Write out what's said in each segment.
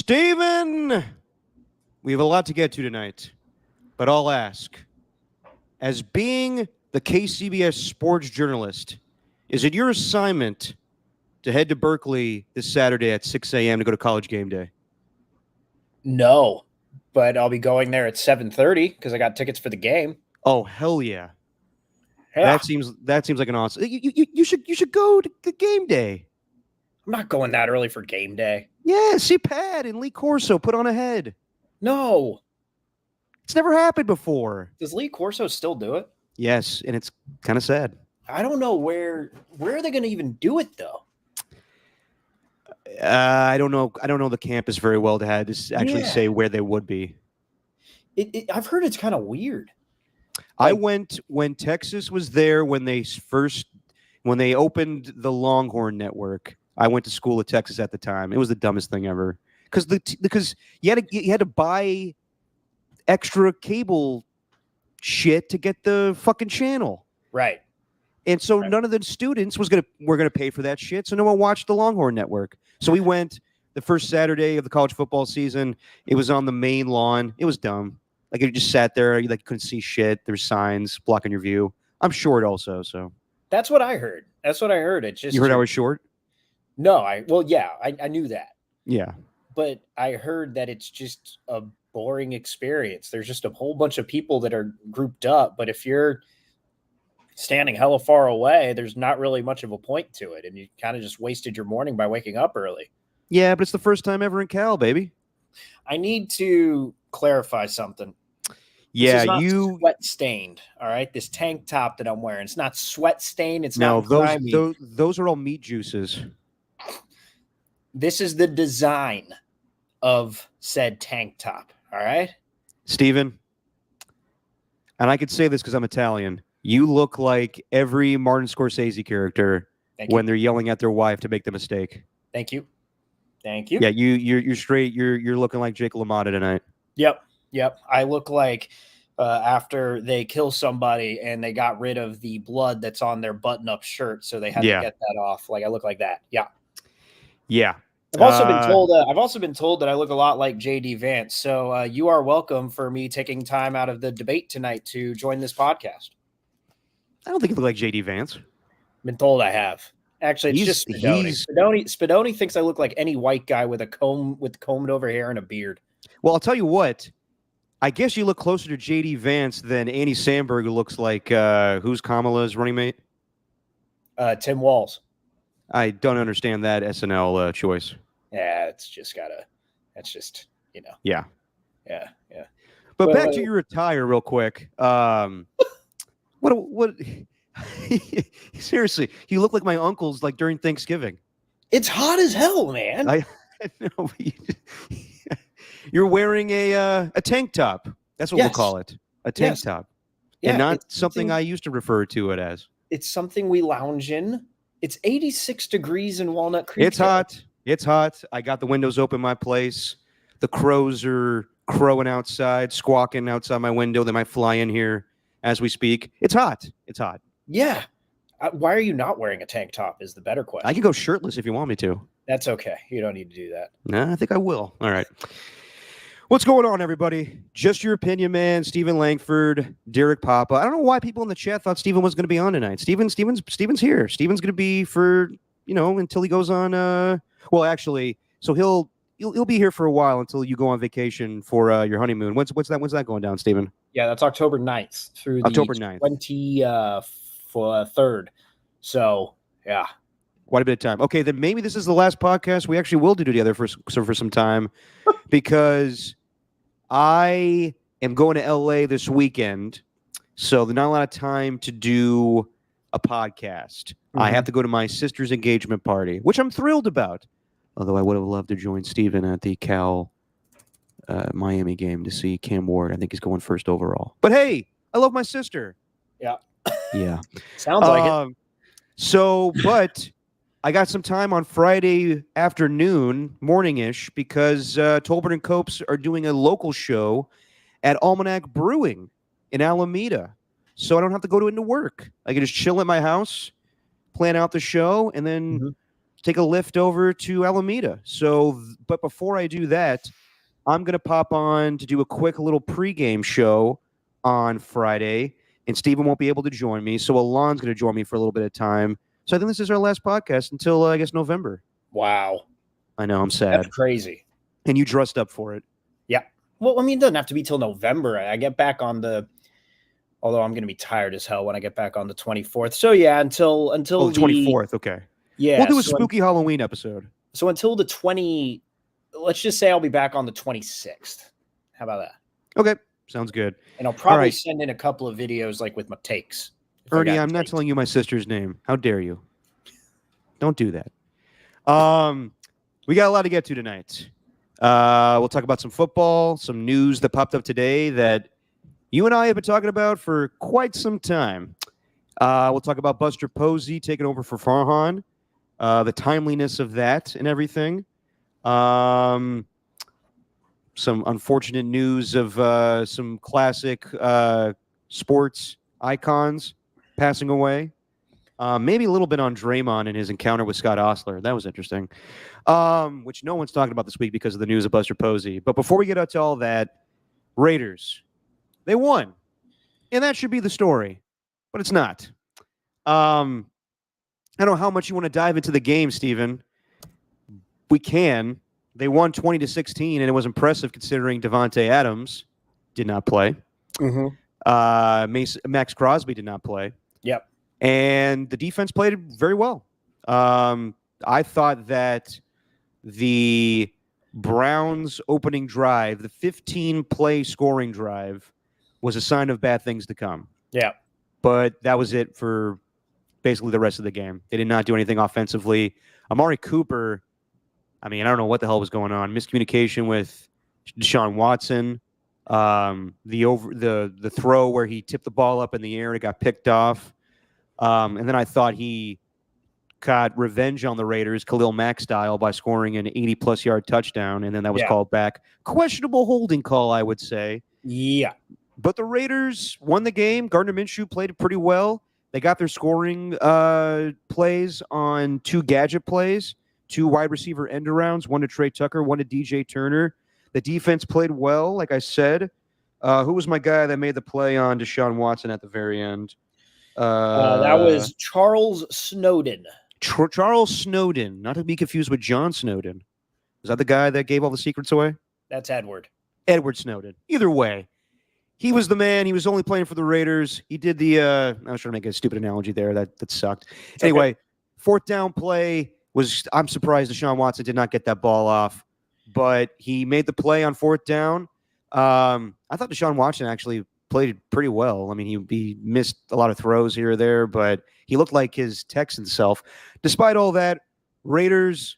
Steven, we have a lot to get to tonight, but I'll ask, as being the KCBS sports journalist, is it your assignment to head to Berkeley this Saturday at 6 a.m. to go to College Game Day? No, but I'll be going there at 7:30 because I got tickets for the game. Oh, hell yeah. Yeah. That seems like an awesome. You should go to the game day. I'm not going that early for game day. Yeah, see Pat and Lee Corso put on a head. No. It's never happened before. Does Lee Corso still do it? Yes, and it's kind of sad. I don't know where are they going to even do it though. I don't know. I don't know the campus very well to have to actually say where they would be. I've heard it's kind of weird. I went when Texas was there when they opened the Longhorn Network. I went to school at Texas at the time. It was the dumbest thing ever because you had to buy extra cable shit to get the fucking channel. Right. And so none of the students were gonna pay for that shit. So no one watched the Longhorn Network. So we went the first Saturday of the college football season. It was on the main lawn. It was dumb. Like you just sat there. You couldn't see shit. There's signs blocking your view. I'm short also, so that's what I heard. It just you heard I was short. No, I knew that. Yeah, but I heard that it's just a boring experience. There's just a whole bunch of people that are grouped up, but if you're standing hella far away, there's not really much of a point to it, and you kind of just wasted your morning by waking up early. Yeah, but it's the first time ever in Cal, baby. I need to clarify something. Yeah, this is not sweat stained. All right, this tank top that I'm wearing, it's not sweat stained. It's not grimy. Those are all meat juices. This is the design of said tank top. All right, Steven, and I could say this because I'm Italian. You look like every Martin Scorsese character when they're yelling at their wife to make the mistake. Thank you. Yeah, you're straight. You're looking like Jake LaMotta tonight. Yep. I look like after they kill somebody and they got rid of the blood that's on their button-up shirt, so they had to get that off. Like I look like that. Yeah. Yeah. I've also been told that I look a lot like JD Vance. So you are welcome for me taking time out of the debate tonight to join this podcast. I don't think you look like JD Vance. Been told I have. Actually, it's just Spadoni. Spadoni thinks I look like any white guy with combed over hair and a beard. Well, I'll tell you what. I guess you look closer to JD Vance than Andy Samberg, who looks like who's Kamala's running mate? Tim Walz. I don't understand that SNL choice. Yeah, that's just Yeah. Yeah. But back to your attire real quick. What seriously, you look like my uncles like during Thanksgiving. It's hot as hell, man. I know. You're wearing a tank top. That's what we'll call it. A tank top. Yeah, and not something I used to refer to it as. It's something we lounge in. It's 86 degrees in Walnut Creek. It's hot. It's hot. I got the windows open in my place. The crows are crowing outside, squawking outside my window. They might fly in here as we speak. It's hot. It's hot. Yeah. Why are you not wearing a tank top is the better question. I can go shirtless if you want me to. That's okay. You don't need to do that. No, I think I will. All right. What's going on, everybody? Just your opinion, man. Stephen Langford, Derek Papa. I don't know why people in the chat thought Stephen was going to be on tonight. Stephen's here. Stephen's going to be for, until he goes on. Well, actually, so he'll be here for a while until you go on vacation for your honeymoon. When's that going down, Stephen? Yeah, that's October 9th through the October 9th. 23rd. So, yeah. Quite a bit of time. Okay, then maybe this is the last podcast we actually will do together for some time because I am going to LA this weekend, so there's not a lot of time to do a podcast. Mm-hmm. I have to go to my sister's engagement party, which I'm thrilled about, although I would have loved to join Steven at the Cal Miami game to see Cam Ward. I think he's going first overall. But hey, I love my sister. Yeah. Yeah. Sounds like it. So, but I got some time on Friday afternoon, morning-ish, because Tolbert and Copes are doing a local show at Almanac Brewing in Alameda. So I don't have to go into work. I can just chill at my house, plan out the show, and then take a lift over to Alameda. So, but before I do that, I'm going to pop on to do a quick little pregame show on Friday, and Steven won't be able to join me. So Alon's going to join me for a little bit of time. So I think this is our last podcast until, I guess, November. Wow. I know, I'm sad. That's crazy. And you dressed up for it. Yeah. Well, I mean, it doesn't have to be till November. I get back on although I'm going to be tired as hell when I get back on the 24th. So yeah, until the 24th. Okay. Yeah. We'll do a spooky Halloween episode. So until the 20, let's just say I'll be back on the 26th. How about that? Okay. Sounds good. And I'll probably send in a couple of videos like with my takes. Ernie, I'm not telling you my sister's name. How dare you? Don't do that. We got a lot to get to tonight. We'll talk about some football, some news that popped up today that you and I have been talking about for quite some time. We'll talk about Buster Posey taking over for Farhan, the timeliness of that and everything. Some unfortunate news of some classic sports icons passing away. Maybe a little bit on Draymond and his encounter with Scott Ostler. That was interesting, which no one's talking about this week because of the news of Buster Posey. But before we get out to all that, Raiders, they won. And that should be the story, but it's not. I don't know how much you want to dive into the game, Steven. We can. They won 20-16, and it was impressive considering Davante Adams did not play. Mm-hmm. Max Crosby did not play. Yep. And the defense played very well. I thought that the Browns' opening drive, the 15-play scoring drive, was a sign of bad things to come. Yeah. But that was it for basically the rest of the game. They did not do anything offensively. Amari Cooper, I mean, I don't know what the hell was going on. Miscommunication with Deshaun Watson. The throw where he tipped the ball up in the air and it got picked off. And then I thought he got revenge on the Raiders, Khalil Mack style, by scoring an 80-plus yard touchdown, and then that was called back. Questionable holding call, I would say. Yeah. But the Raiders won the game. Gardner Minshew played it pretty well. They got their scoring plays on 2 gadget plays, 2 wide receiver end arounds, 1 to Trey Tucker, 1 to DJ Turner. The defense played well, like I said. Who was my guy that made the play on Deshaun Watson at the very end? That was Charles Snowden. Charles Snowden, not to be confused with John Snowden. Is that the guy that gave all the secrets away? That's Edward. Edward Snowden. Either way, he was the man. He was only playing for the Raiders. He did the I was trying to make a stupid analogy there. That sucked. It's anyway, okay. 4th down play was, I'm surprised Deshaun Watson did not get that ball off, but he made the play on 4th down. I thought Deshaun Watson actually played pretty well. I mean, he missed a lot of throws here or there, but he looked like his Texan self. Despite all that, Raiders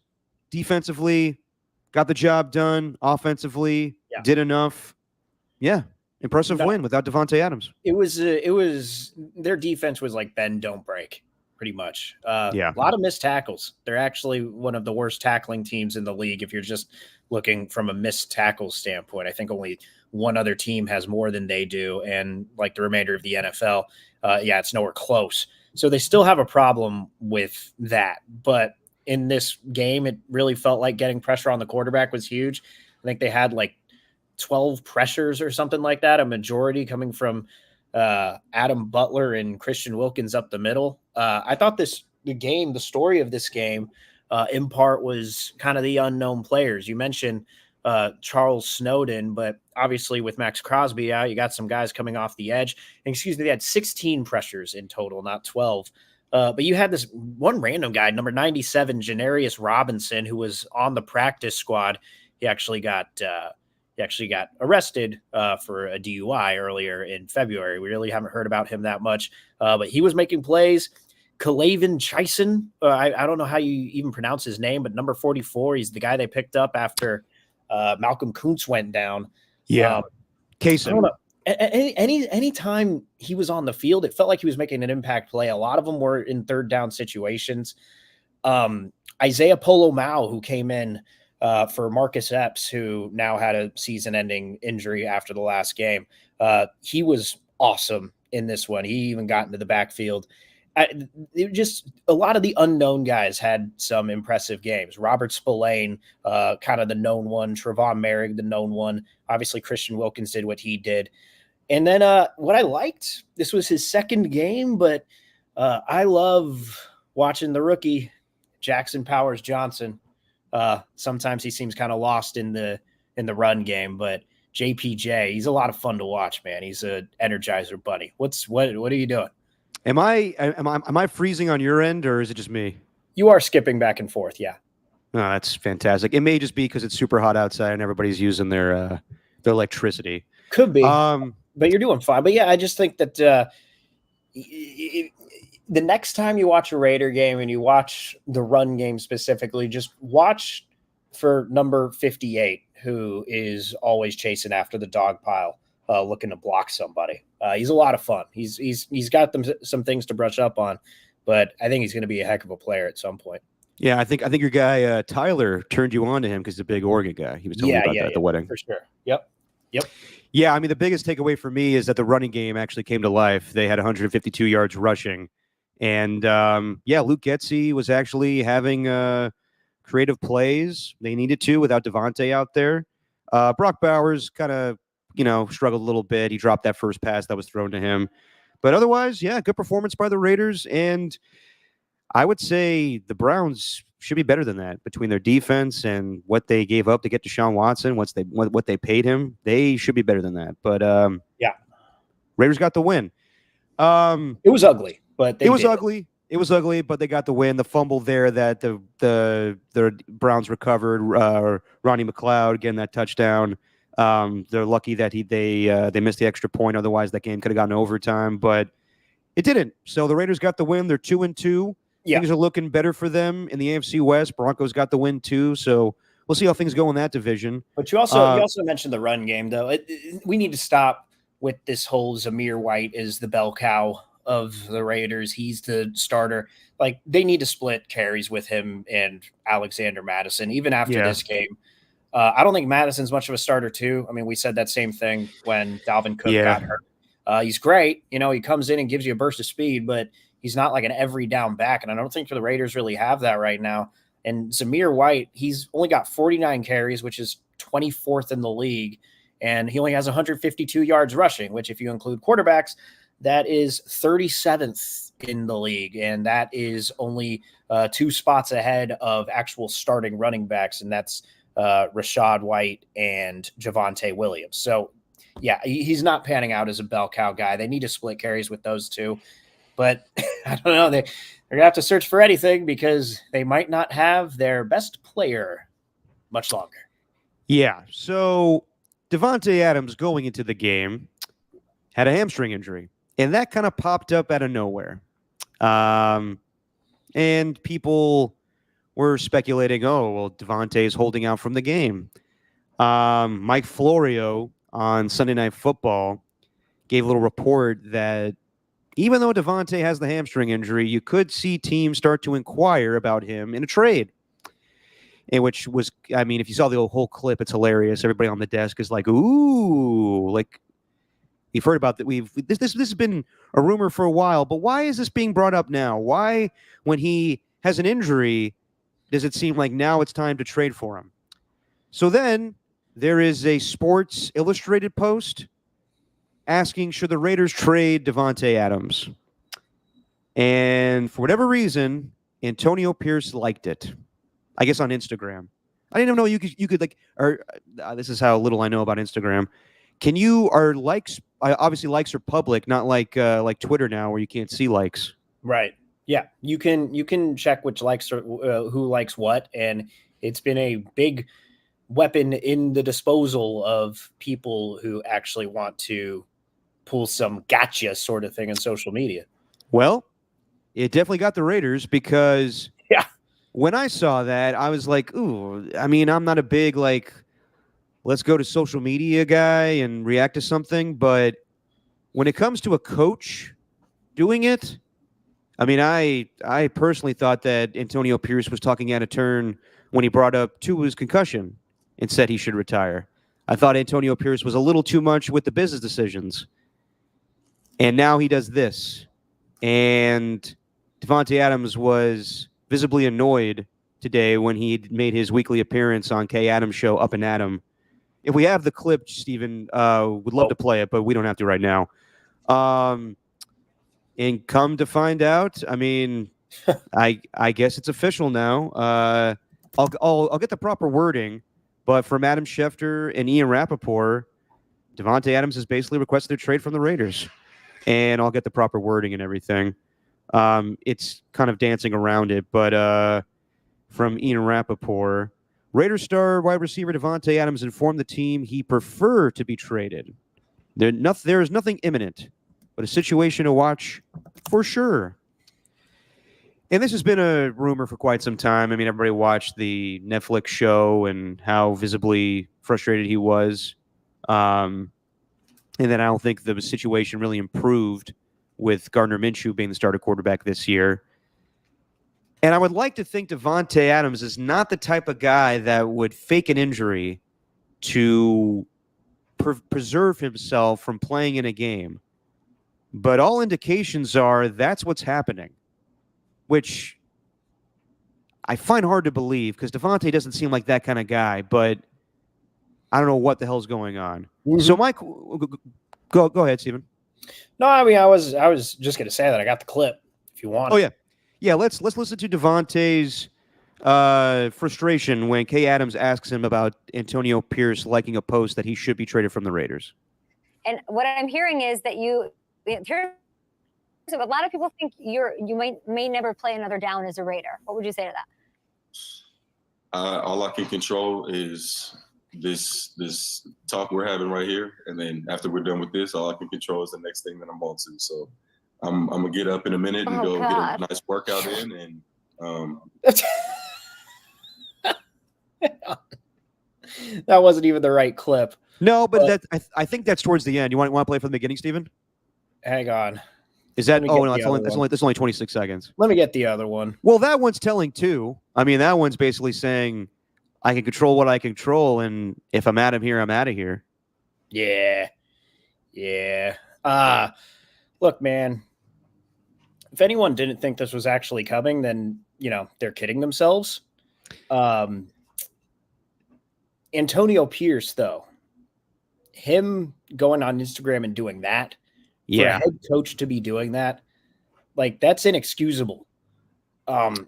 defensively got the job done. Offensively, did enough. Yeah, impressive win without Davante Adams. It was their defense was like bend, don't break, pretty much. A lot of missed tackles. They're actually one of the worst tackling teams in the league if you're just looking from a missed tackle standpoint. I think only one other team has more than they do, and like the remainder of the NFL, it's nowhere close. So they still have a problem with that. But in this game, it really felt like getting pressure on the quarterback was huge. I think they had like 12 pressures or something like that, a majority coming from Adam Butler and Christian Wilkins up the middle. I thought the story of this game, in part, was kind of the unknown players. You mentioned Charles Snowden, but obviously with Max Crosby out, you got some guys coming off the edge. And they had 16 pressures in total, not 12. But you had this one random guy, number 97, Janarius Robinson, who was on the practice squad. He actually got arrested for a DUI earlier in February. We really haven't heard about him that much, but he was making plays. Kalavin Chison, I don't know how you even pronounce his name, but number 44, he's the guy they picked up after Malcolm Kuntz went down. Yeah. Case. I don't know. Any time he was on the field, it felt like he was making an impact play. A lot of them were in 3rd down situations. Isaiah Polomau, who came in for Marcus Epps, who now had a season-ending injury after the last game. He was awesome in this one. He even got into the backfield. just a lot of the unknown guys had some impressive games. Robert Spillane, kind of the known one. Trevon Merrick, the known one. Obviously, Christian Wilkins did what he did. And then what I liked, this was his second game, but I love watching the rookie, Jackson Powers Johnson. Sometimes he seems kind of lost in the run game, but JPJ, he's a lot of fun to watch, man. He's an energizer bunny. What are you doing? Am I freezing on your end, or is it just me? You are skipping back and forth, yeah. No, that's fantastic. It may just be because it's super hot outside and everybody's using their electricity. Could be, but you're doing fine. But yeah, I just think that the next time you watch a Raider game and you watch the run game specifically, just watch for number 58, who is always chasing after the dog pile, looking to block somebody. He's a lot of fun. He's got some things to brush up on, but I think he's going to be a heck of a player at some point. Yeah, I think your guy Tyler turned you on to him because he's a big Oregon guy. He was telling me about that at the wedding. For sure. Yep. Yeah, I mean, the biggest takeaway for me is that the running game actually came to life. They had 152 yards rushing. And, Luke Getsy was actually having creative plays. They needed to without Davante out there. Brock Bowers kind of, struggled a little bit. He dropped that first pass that was thrown to him. But otherwise, yeah, good performance by the Raiders. And I would say the Browns should be better than that between their defense and what they gave up to get Deshaun Watson. What they paid him, they should be better than that. But Raiders got the win. It was ugly, but it was ugly, but they got the win. The fumble there that the Browns recovered. Ronnie McLeod getting that touchdown. They're lucky that they missed the extra point. Otherwise, that game could have gone to overtime, but it didn't. So the Raiders got the win. They're 2-2. Yeah. Things are looking better for them in the AFC West. Broncos got the win too, so we'll see how things go in that division. But you also mentioned the run game, though. We need to stop with this whole Zamir White is the bell cow of the Raiders. He's the starter. Like, they need to split carries with him and Alexander Madison, even after this game. I don't think Madison's much of a starter, too. I mean, we said that same thing when Dalvin Cook got hurt. He's great. He comes in and gives you a burst of speed, but he's not like an every down back, and I don't think the Raiders really have that right now. And Zamir White, he's only got 49 carries, which is 24th in the league, and he only has 152 yards rushing, which if you include quarterbacks, that is 37th in the league, and that is only 2 spots ahead of actual starting running backs, and that's Rashad White and Javonte Williams. So, yeah, he's not panning out as a bell cow guy. They need to split carries with those two. But I don't know. They're going to have to search for anything because they might not have their best player much longer. Yeah. So Davante Adams going into the game had a hamstring injury, and that kind of popped up out of nowhere. And people were speculating, Davante is holding out from the game. Mike Florio on Sunday Night Football gave a little report that even though Davante has the hamstring injury, you could see teams start to inquire about him in a trade. And which was, I mean, if you saw the whole clip, it's hilarious. Everybody on the desk is like, ooh, like, we've heard about that. This has been a rumor for a while, but why is this being brought up now? Why, when he has an injury, does it seem like now it's time to trade for him? So then there is a Sports Illustrated post asking, should the Raiders trade Davante Adams? And for whatever reason, Antonio Pierce liked it. I guess on Instagram. I didn't even know you could like, or this is how little I know about Instagram. Obviously likes are public, not like Twitter now where you can't see likes. Right. Yeah. You can check which likes are, who likes what. And it's been a big weapon in the disposal of people who actually want to pull some gotcha sort of thing on social media. Well, it definitely got the Raiders because when I saw that, I was like, ooh, I mean, I'm not a big, like, let's go to social media guy and react to something. But when it comes to a coach doing it, I mean, I personally thought that Antonio Pierce was talking out of turn when he brought up Tua's concussion and said he should retire. I thought Antonio Pierce was a little too much with the business decisions. And now he does this. And Davante Adams was visibly annoyed today when he made his weekly appearance on Kay Adams' show, Up and Adam. If we have the clip, Stephen, would love to play it, but we don't have to right now. And come to find out, I mean, I guess it's official now. I'll get the proper wording, but from Adam Schefter and Ian Rappaport, Davante Adams has basically requested a trade from the Raiders, and I'll get the proper wording and everything. It's kind of dancing around it, but from Ian Rappaport, Raiders star wide receiver Davante Adams informed the team he preferred to be traded. There is nothing imminent, but a situation to watch for sure. And this has been a rumor for quite some time. I mean, everybody watched the Netflix show and how visibly frustrated he was. And then I don't think the situation really improved with Gardner Minshew being the starter quarterback this year. And I would like to think Davante Adams is not the type of guy that would fake an injury to preserve himself from playing in a game. But all indications are that's what's happening, which I find hard to believe because Davante doesn't seem like that kind of guy, but I don't know what the hell's going on. Mm-hmm. So, Mike, go ahead, Stephen. No, I mean, I was just going to say that I got the clip if you want. Oh, yeah. Yeah, let's listen to Davante's frustration when Kay Adams asks him about Antonio Pierce liking a post that he should be traded from the Raiders. And what I'm hearing is that a lot of people think you may never play another down as a Raider. What would you say to that? All I can control is this talk we're having right here, and then after we're done with this, all I can control is the next thing that I'm on to. So I'm gonna get up in a minute and go get a nice workout in, and that wasn't even the right clip. No, but I think that's towards the end. You want to play from the beginning, Stephen? Hang on. Is that? Oh no, that's only 26 seconds. Let me get the other one. Well, that one's telling too. I mean, that one's basically saying I can control what I control, and if I'm out of here, I'm out of here. Yeah. Look, man. If anyone didn't think this was actually coming, then they're kidding themselves. Antonio Pierce, though, him going on Instagram and doing that. For a head coach to be doing that, like, that's inexcusable.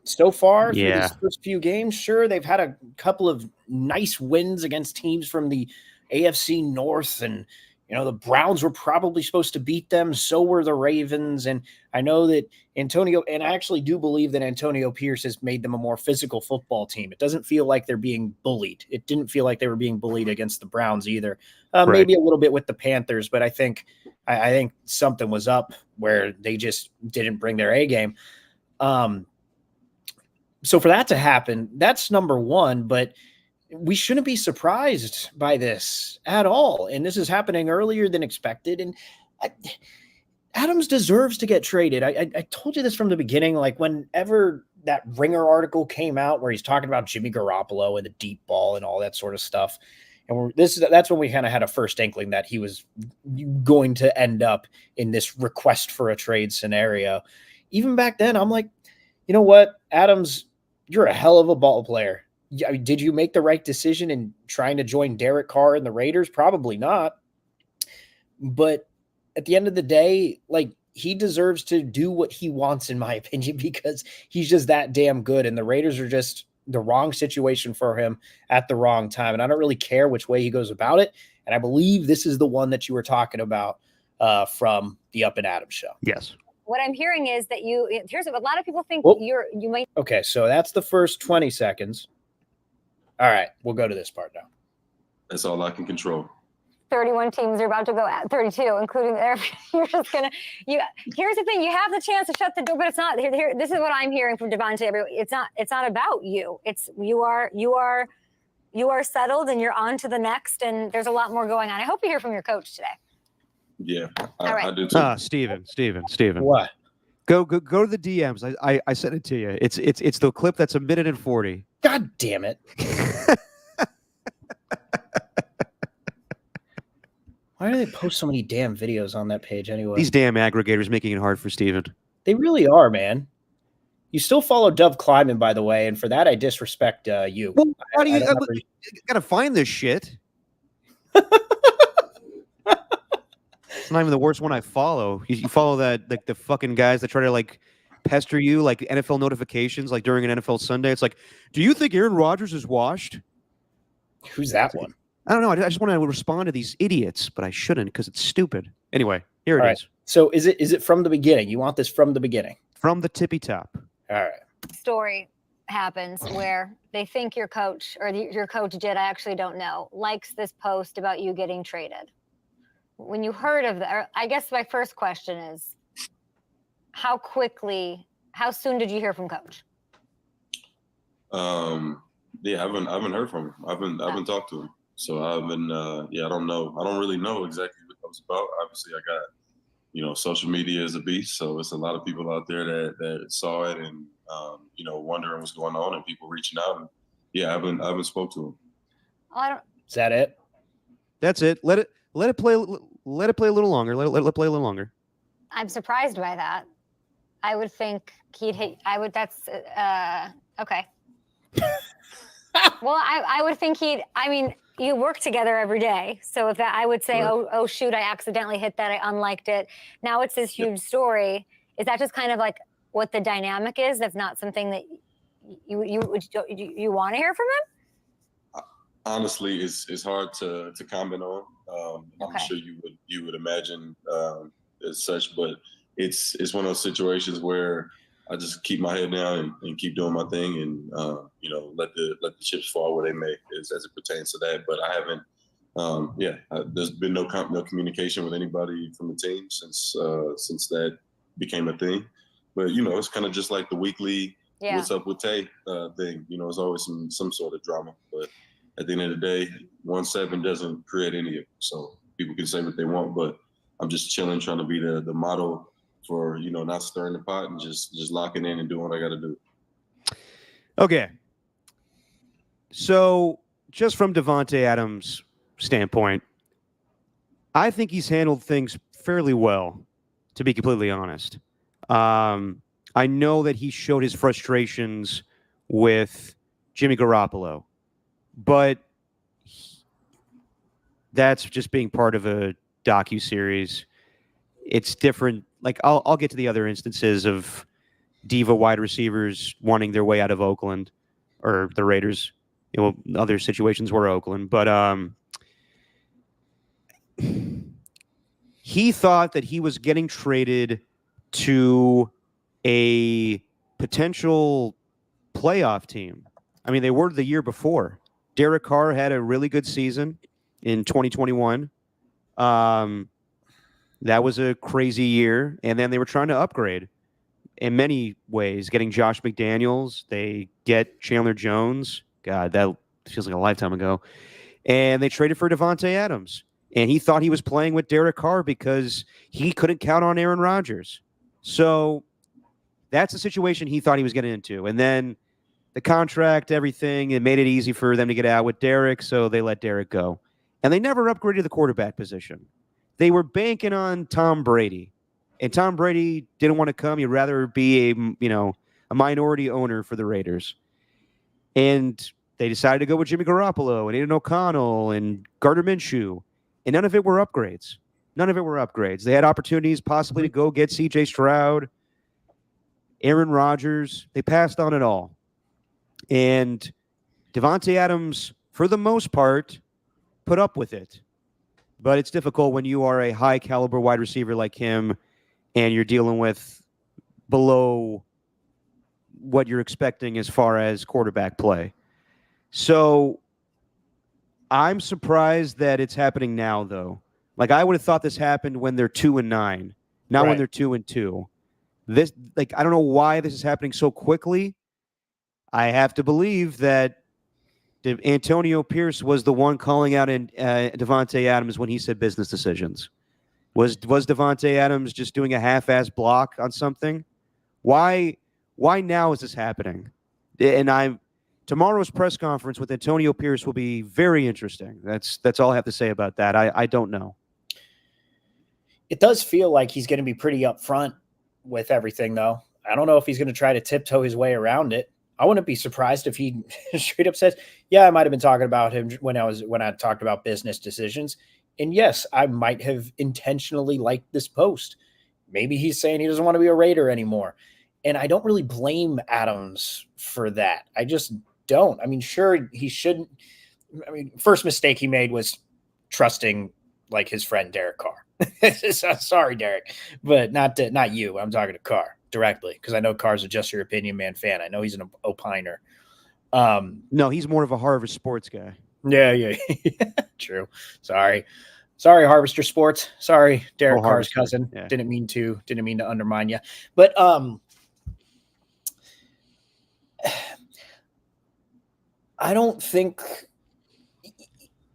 So far, through these first few games, sure, they've had a couple of nice wins against teams from the AFC North, and the Browns were probably supposed to beat them. So were the Ravens, and I know that I actually do believe that Antonio Pierce has made them a more physical football team. It doesn't feel like they're being bullied. It didn't feel like they were being bullied against the Browns either. Maybe a little bit with the Panthers, but I think something was up where they just didn't bring their A game. So for that to happen, that's number one, but we shouldn't be surprised by this at all. And this is happening earlier than expected. And Adams deserves to get traded. I told you this from the beginning, like whenever that Ringer article came out where he's talking about Jimmy Garoppolo and the deep ball and all that sort of stuff. And that's when we kind of had a first inkling that he was going to end up in this request for a trade scenario. Even back then, I'm like, you know what, Adams, you're a hell of a ball player. Did you make the right decision in trying to join Derek Carr and the Raiders? Probably not. But at the end of the day, like, he deserves to do what he wants, in my opinion, because he's just that damn good. And the Raiders are just the wrong situation for him at the wrong time. And I don't really care which way he goes about it. And I believe this is the one that you were talking about from the Up and Adams show. Yes. What I'm hearing is that here's a lot of people think you might. Okay, so that's the first 20 seconds. All right, we'll go to this part now. That's all I can control. 31 teams are about to go at 32, including there. You're just gonna. Here's the thing: you have the chance to shut the door, but it's not. Here, this is what I'm hearing from Davante. It's not about you. It's you are settled, and you're on to the next. And there's a lot more going on. I hope you hear from your coach today. Yeah, All right. I do too. Stephen. What? Go to the DMs. I sent it to you. It's the clip that's a minute and 40. God damn it. Why do they post so many damn videos on that page anyway? These damn aggregators making it hard for Stephen. They really are, man. You still follow Dove Kleiman, by the way, and for that I disrespect you. Well, how do you you gotta find this shit? It's not even the worst one I follow. You follow that like the fucking guys that try to like pester you like NFL notifications like during an NFL Sunday. It's like, do you think Aaron Rodgers is washed? Who's that one? I don't know. I just want to respond to these idiots, but I shouldn't because it's stupid. Anyway, here it is. So is it from the beginning? You want this from the beginning? From the tippy top. All right. Story happens where they think your coach or your coach did, I actually don't know, likes this post about you getting traded. When you heard of that, I guess my first question is, how soon did you hear from coach? Yeah, I haven't heard from him. I haven't talked to him. So I haven't I don't know. I don't really know exactly what that was about. Obviously I got, social media is a beast, so it's a lot of people out there that saw it and wondering what's going on and people reaching out. And yeah, I haven't spoke to him. Is that it? That's it. Let it play a little longer. Let it play a little longer. I'm surprised by that. I would think he'd hit. That's okay. Well, I would think he'd. I mean, you work together every day, so if that, I would say, Right. oh shoot, I accidentally hit that. I unliked it. Now it's this huge story. Is that just kind of like what the dynamic is? That's not something that you want to hear from him? Honestly, it's hard to comment on. I'm Okay. sure you would imagine as such, but it's one of those situations where I just keep my head down and keep doing my thing, and let the chips fall where they may, as it pertains to that. But I haven't. There's been no communication with anybody from the team since that became a thing. But it's kind of just like the weekly "What's up with Tay" thing. It's always some sort of drama, but at the end of the day, 1-7 doesn't create any of it. So people can say what they want, but I'm just chilling, trying to be the model for, not stirring the pot and just locking in and doing what I got to do. Okay. So just from Davante Adams' standpoint, I think he's handled things fairly well, to be completely honest. I know that he showed his frustrations with Jimmy Garoppolo, but that's just being part of a docuseries. It's different. Like I'll get to the other instances of diva wide receivers wanting their way out of Oakland or the Raiders. Other situations were Oakland, but he thought that he was getting traded to a potential playoff team. I mean, they were the year before. Derek Carr had a really good season in 2021. That was a crazy year, and then they were trying to upgrade in many ways, getting Josh McDaniels. They get Chandler Jones. God, that feels like a lifetime ago. And they traded for Davante Adams. And he thought he was playing with Derek Carr because he couldn't count on Aaron Rodgers. So that's the situation he thought he was getting into. And then the contract, everything, it made it easy for them to get out with Derek, so they let Derek go. And they never upgraded the quarterback position. They were banking on Tom Brady. And Tom Brady didn't want to come. He'd rather be a minority owner for the Raiders. And they decided to go with Jimmy Garoppolo and Aiden O'Connell and Gardner Minshew. And none of it were upgrades. They had opportunities possibly to go get C.J. Stroud, Aaron Rodgers. They passed on it all. And Davante Adams, for the most part, put up with it. But it's difficult when you are a high-caliber wide receiver like him and you're dealing with below what you're expecting as far as quarterback play. So I'm surprised that it's happening now, though. Like, I would have thought this happened when they're 2-9, not when they're 2-2. This, I don't know why this is happening so quickly. I have to believe that Antonio Pierce was the one calling out Davante Adams when he said business decisions. Was Davante Adams just doing a half-ass block on something? Why now is this happening? And tomorrow's press conference with Antonio Pierce will be very interesting. That's all I have to say about that. I don't know. It does feel like he's going to be pretty upfront with everything, though. I don't know if he's going to try to tiptoe his way around it. I wouldn't be surprised if he straight up says, yeah, I might have been talking about him when I talked about business decisions. And yes, I might have intentionally liked this post. Maybe he's saying he doesn't want to be a Raider anymore. And I don't really blame Adams for that. I just don't. I mean, sure, he shouldn't. I mean, first mistake he made was trusting like his friend Derek Carr. Sorry, Derek, but not you. I'm talking to Carr directly because I know Carr's a Just Your Opinion Man fan. I know he's an opiner. No, he's more of a Harvard sports guy. Yeah. True. Sorry, Harvester Sports. Sorry, Derek Carr's cousin. Yeah. Didn't mean to undermine you. But I don't think.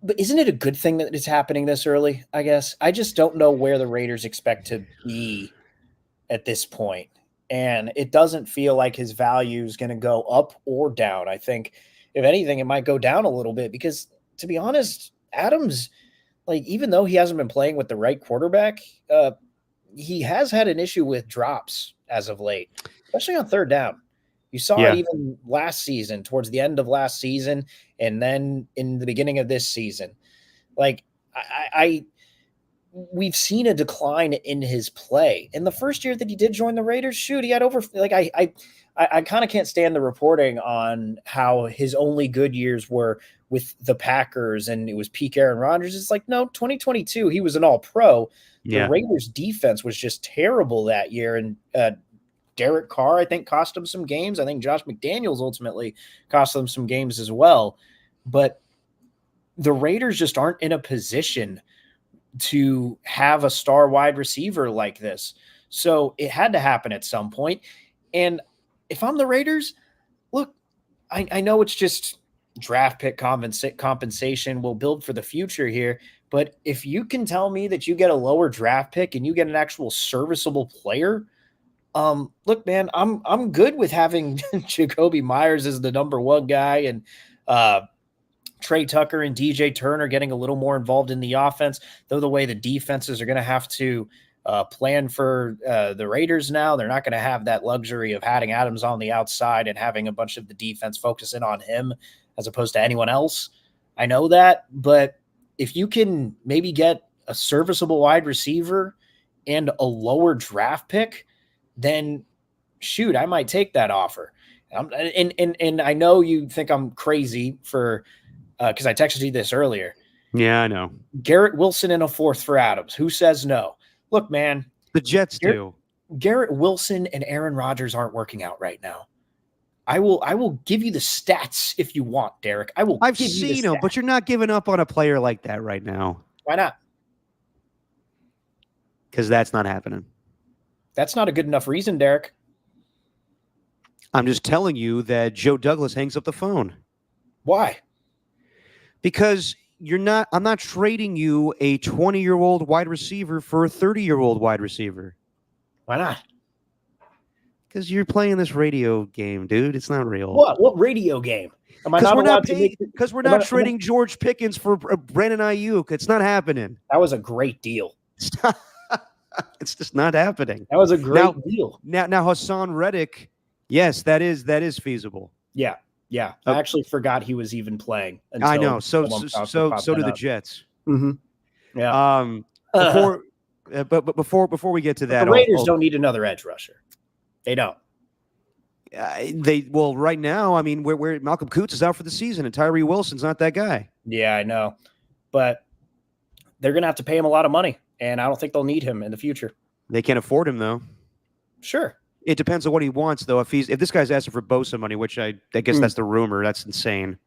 But isn't it a good thing that it's happening this early? I guess I just don't know where the Raiders expect to be at this point. And it doesn't feel like his value is going to go up or down. I think, if anything, it might go down a little bit because, to be honest, Adams, like, even though he hasn't been playing with the right quarterback, he has had an issue with drops as of late, especially on third down. You saw it even last season, towards the end of last season, and then in the beginning of this season. Like, we've seen a decline in his play. In the first year that he did join the Raiders, shoot, he had over, like, I kind of can't stand the reporting on how his only good years were with the Packers and it was peak Aaron Rodgers. It's like, no, 2022, he was an all-pro. The Raiders defense was just terrible that year. And Derek Carr, I think, cost him some games. I think Josh McDaniels ultimately cost them some games as well. But the Raiders just aren't in a position to have a star wide receiver like this. So it had to happen at some point. And if I'm the Raiders, look, I know it's just draft pick compensation. We'll build for the future here. But if you can tell me that you get a lower draft pick and you get an actual serviceable player, look, man, I'm good with having Jacoby Myers as the number one guy and Trey Tucker and DJ Turner getting a little more involved in the offense, though the way the defenses are going to have to plan for the Raiders now. They're not going to have that luxury of having Adams on the outside and having a bunch of the defense focus in on him as opposed to anyone else. I know that, but if you can maybe get a serviceable wide receiver and a lower draft pick, then shoot, I might take that offer. And I know you think I'm crazy for because I texted you this earlier. Yeah, I know. Garrett Wilson in a fourth for Adams. Who says no? Look, man. The Jets do. Garrett Wilson and Aaron Rodgers aren't working out right now. I will give you the stats if you want, Derek. I've seen them, but you're not giving up on a player like that right now. Why not? Because that's not happening. That's not a good enough reason, Derek. I'm just telling you that Joe Douglas hangs up the phone. Why? Because I'm not trading you a 20-year-old wide receiver for a 30-year-old wide receiver. Why not? Because you're playing this radio game, dude. It's not real. What radio game? Am I not allowed to make? Because we're not trading George Pickens for Brandon Ayuk. It's not happening. That was a great deal. It's just not happening. That was a great deal. Now Hassan Reddick, yes, that is feasible. Yeah. I actually forgot he was even playing. I know. So do the Jets. Mm-hmm. Yeah. Before we get to that, the Raiders don't need another edge rusher. They don't. Right now, I mean, where Malcolm Koonce is out for the season, and Tyree Wilson's not that guy. Yeah, I know, but they're going to have to pay him a lot of money, and I don't think they'll need him in the future. They can't afford him, though. Sure. It depends on what he wants, though. If this guy's asking for Bosa money, which I guess that's the rumor, that's insane.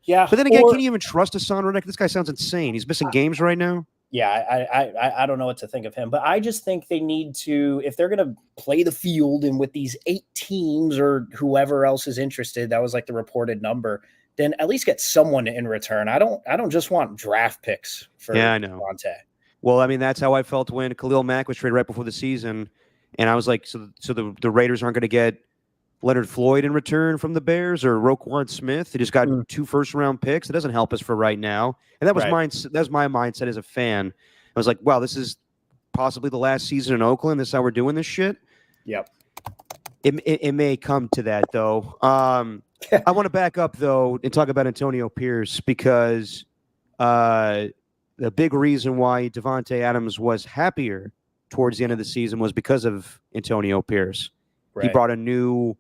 Yeah, but then again, can you even trust Hassan Reddick? This guy sounds insane. He's missing games right now. Yeah, I don't know what to think of him, but I just think they need to, if they're going to play the field and with these 8 teams or whoever else is interested, that was like the reported number, then at least get someone in return. I don't just want draft picks for I know. Davante. Well, I mean, that's how I felt when Khalil Mack was traded right before the season. And I was like, so the Raiders aren't going to get Leonard Floyd in return from the Bears or Roquan Smith. They just got 2 first-round picks. It doesn't help us for right now. And that was my mindset as a fan. I was like, wow, this is possibly the last season in Oakland. This is how we're doing this shit. Yep. It may come to that, though. I want to back up, though, and talk about Antonio Pierce because the big reason why Davante Adams was happier towards the end of the season was because of Antonio Pierce. Right. He brought a new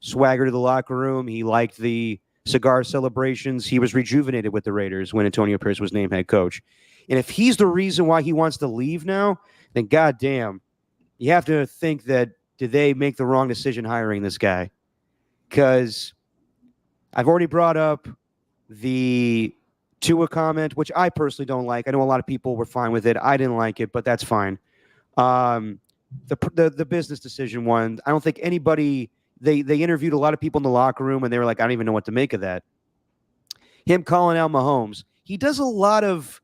swagger to the locker room. He liked the cigar celebrations. He was rejuvenated with the Raiders when Antonio Pierce was named head coach. And if he's the reason why he wants to leave now, then goddamn, you have to think that did they make the wrong decision hiring this guy? Because I've already brought up the Tua comment, which I personally don't like. I know a lot of people were fine with it. I didn't like it, but that's fine. The business decision one, I don't think anybody they interviewed a lot of people in the locker room and they were like, I don't even know what to make of that. Him calling out Mahomes, he does a lot of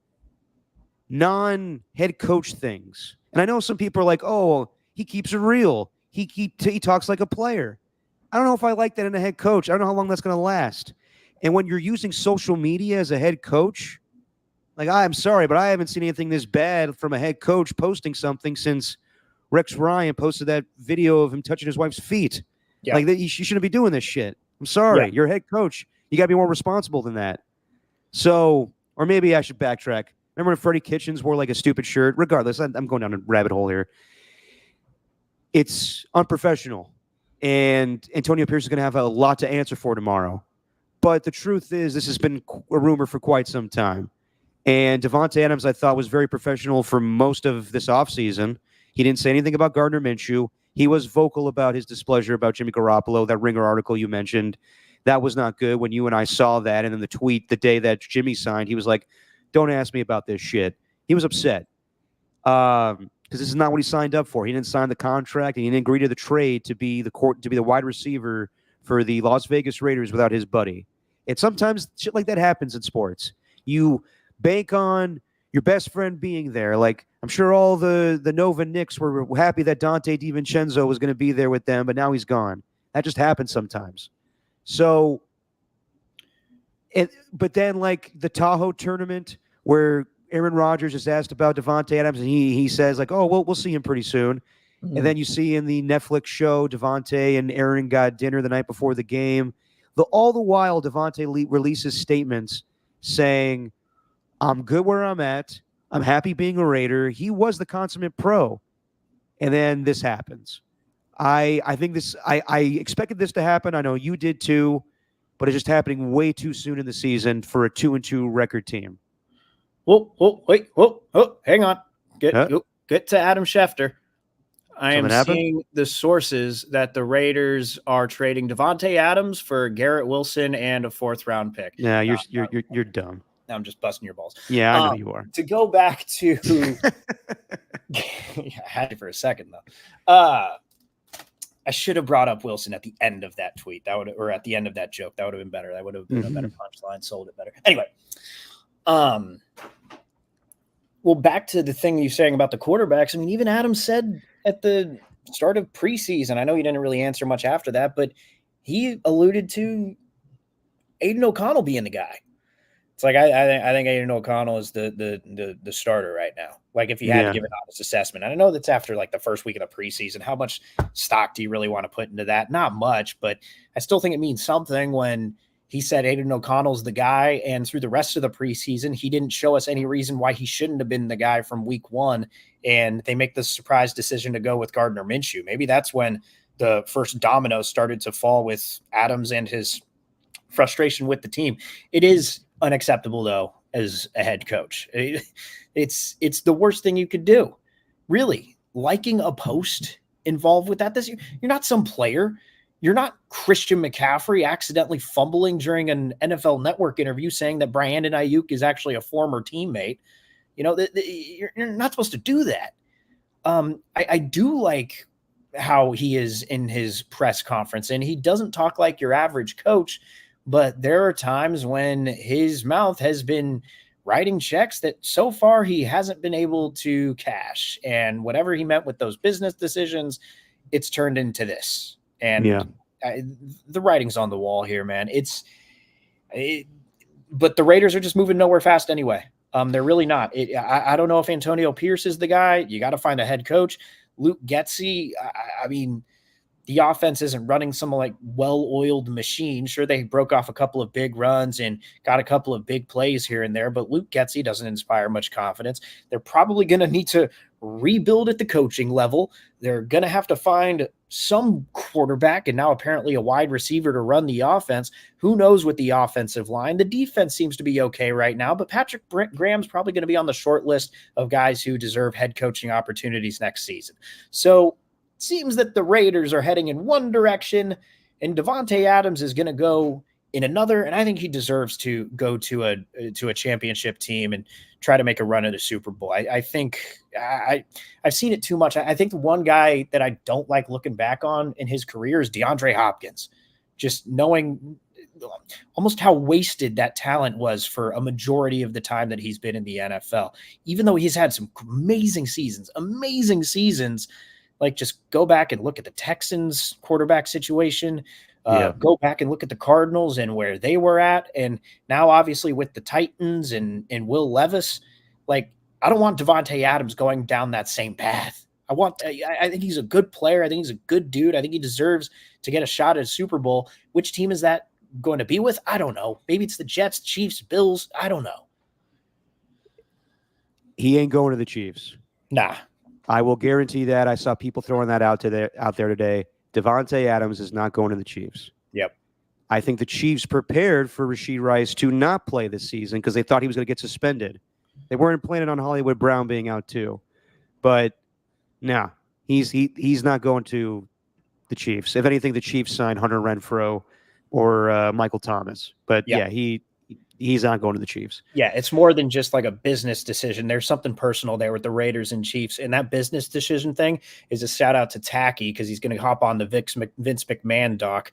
non-head coach things. And I know some people are like, oh, he keeps it real. He talks like a player. I don't know if I like that in a head coach. I don't know how long that's going to last. And when you're using social media as a head coach, like, I'm sorry, but I haven't seen anything this bad from a head coach posting something since Rex Ryan posted that video of him touching his wife's feet. Yeah. Like, you shouldn't be doing this shit. I'm sorry. Yeah. You're a head coach. You got to be more responsible than that. So, or maybe I should backtrack. Remember when Freddie Kitchens wore like a stupid shirt? Regardless, I'm going down a rabbit hole here. It's unprofessional. And Antonio Pierce is going to have a lot to answer for tomorrow. But the truth is, this has been a rumor for quite some time. And Davante Adams, I thought, was very professional for most of this offseason. He didn't say anything about Gardner Minshew. He was vocal about his displeasure about Jimmy Garoppolo, that Ringer article you mentioned. That was not good when you and I saw that. And then the tweet the day that Jimmy signed, he was like, don't ask me about this shit. He was upset because this is not what he signed up for. He didn't sign the contract, and he didn't agree to the trade to be the wide receiver for the Las Vegas Raiders without his buddy. And sometimes shit like that happens in sports. You bank on your best friend being there. Like, I'm sure all the Nova Knicks were happy that Dante DiVincenzo was going to be there with them, but now he's gone. That just happens sometimes. So, but then like the Tahoe tournament where Aaron Rodgers is asked about Davante Adams, and he says like, oh, well, we'll see him pretty soon. Mm-hmm. And then you see in the Netflix show, Davante and Aaron got dinner the night before the game. All the while, Davante releases statements saying, I'm good where I'm at. I'm happy being a Raider. He was the consummate pro. And then this happens. I think this, I expected this to happen. I know you did too, but it's just happening way too soon in the season for a 2-2 record team. Hang on. Get to Adam Schefter. I am seeing the sources that the Raiders are trading Davante Adams for Garrett Wilson and a 4th-round pick. Yeah, you're dumb. I'm just busting your balls. Yeah, I know you are. To go back to, I had it for a second though. I should have brought up Wilson at the end of that tweet. Or at the end of that joke. That would have been better. That would have been a better punchline. Sold it better. Anyway, well, back to the thing you're saying about the quarterbacks. I mean, even Adams said at the start of preseason, I know he didn't really answer much after that, but he alluded to Aiden O'Connell being the guy. It's like I think Aiden O'Connell is the starter right now. Like if he had to give an honest assessment, and I know that's after like the first week of the preseason. How much stock do you really want to put into that? Not much, but I still think it means something when he said Aiden O'Connell's the guy, and through the rest of the preseason, he didn't show us any reason why he shouldn't have been the guy from week 1. And they make the surprise decision to go with Gardner Minshew. Maybe that's when the first dominoes started to fall with Adams and his frustration with the team. It is unacceptable though as a head coach. It's the worst thing you could do. Really, liking a post involved with that. You're not some player. You're not Christian McCaffrey accidentally fumbling during an NFL Network interview saying that Brandon Ayuk is actually a former teammate. You know, you're not supposed to do that. I do like how he is in his press conference, and he doesn't talk like your average coach, but there are times when his mouth has been writing checks that so far he hasn't been able to cash. And whatever he meant with those business decisions, it's turned into this. And the writing's on the wall here, man. But the Raiders are just moving nowhere fast anyway. They're really not. I don't know if Antonio Pierce is the guy. You got to find a head coach. Luke Getsy, I mean, the offense isn't running some like well-oiled machine. Sure, they broke off a couple of big runs and got a couple of big plays here and there, but Luke Getsy doesn't inspire much confidence. They're probably going to need to rebuild at the coaching level. They're going to have to find some quarterback and now apparently a wide receiver to run the offense. Who knows with the offensive line? The defense seems to be okay right now, but Patrick Graham's probably going to be on the short list of guys who deserve head coaching opportunities next season. So it seems that the Raiders are heading in one direction and Davante Adams is going to go in another. And I think he deserves to go to a championship team and try to make a run at a Super Bowl. I think I've seen it too much. I think the one guy that I don't like looking back on in his career is DeAndre Hopkins. Just knowing almost how wasted that talent was for a majority of the time that he's been in the NFL. Even though he's had some amazing seasons, like just go back and look at the Texans quarterback situation. Go back and look at the Cardinals and where they were at. And now obviously with the Titans and Will Levis, like I don't want Davante Adams going down that same path. I think he's a good player. I think he's a good dude. I think he deserves to get a shot at a Super Bowl. Which team is that going to be with? I don't know. Maybe it's the Jets, Chiefs, Bills. I don't know. He ain't going to the Chiefs. Nah. I will guarantee that. I saw people throwing that out there today. Davante Adams is not going to the Chiefs. Yep. I think the Chiefs prepared for Rashee Rice to not play this season because they thought he was going to get suspended. They weren't planning on Hollywood Brown being out too. But no, he's not going to the Chiefs. If anything, the Chiefs signed Hunter Renfrow or Michael Thomas. But yeah, he's not going to the Chiefs. Yeah, it's more than just like a business decision. There's something personal there with the Raiders and Chiefs. And that business decision thing is a shout out to Tacky because he's going to hop on the Vince McMahon doc.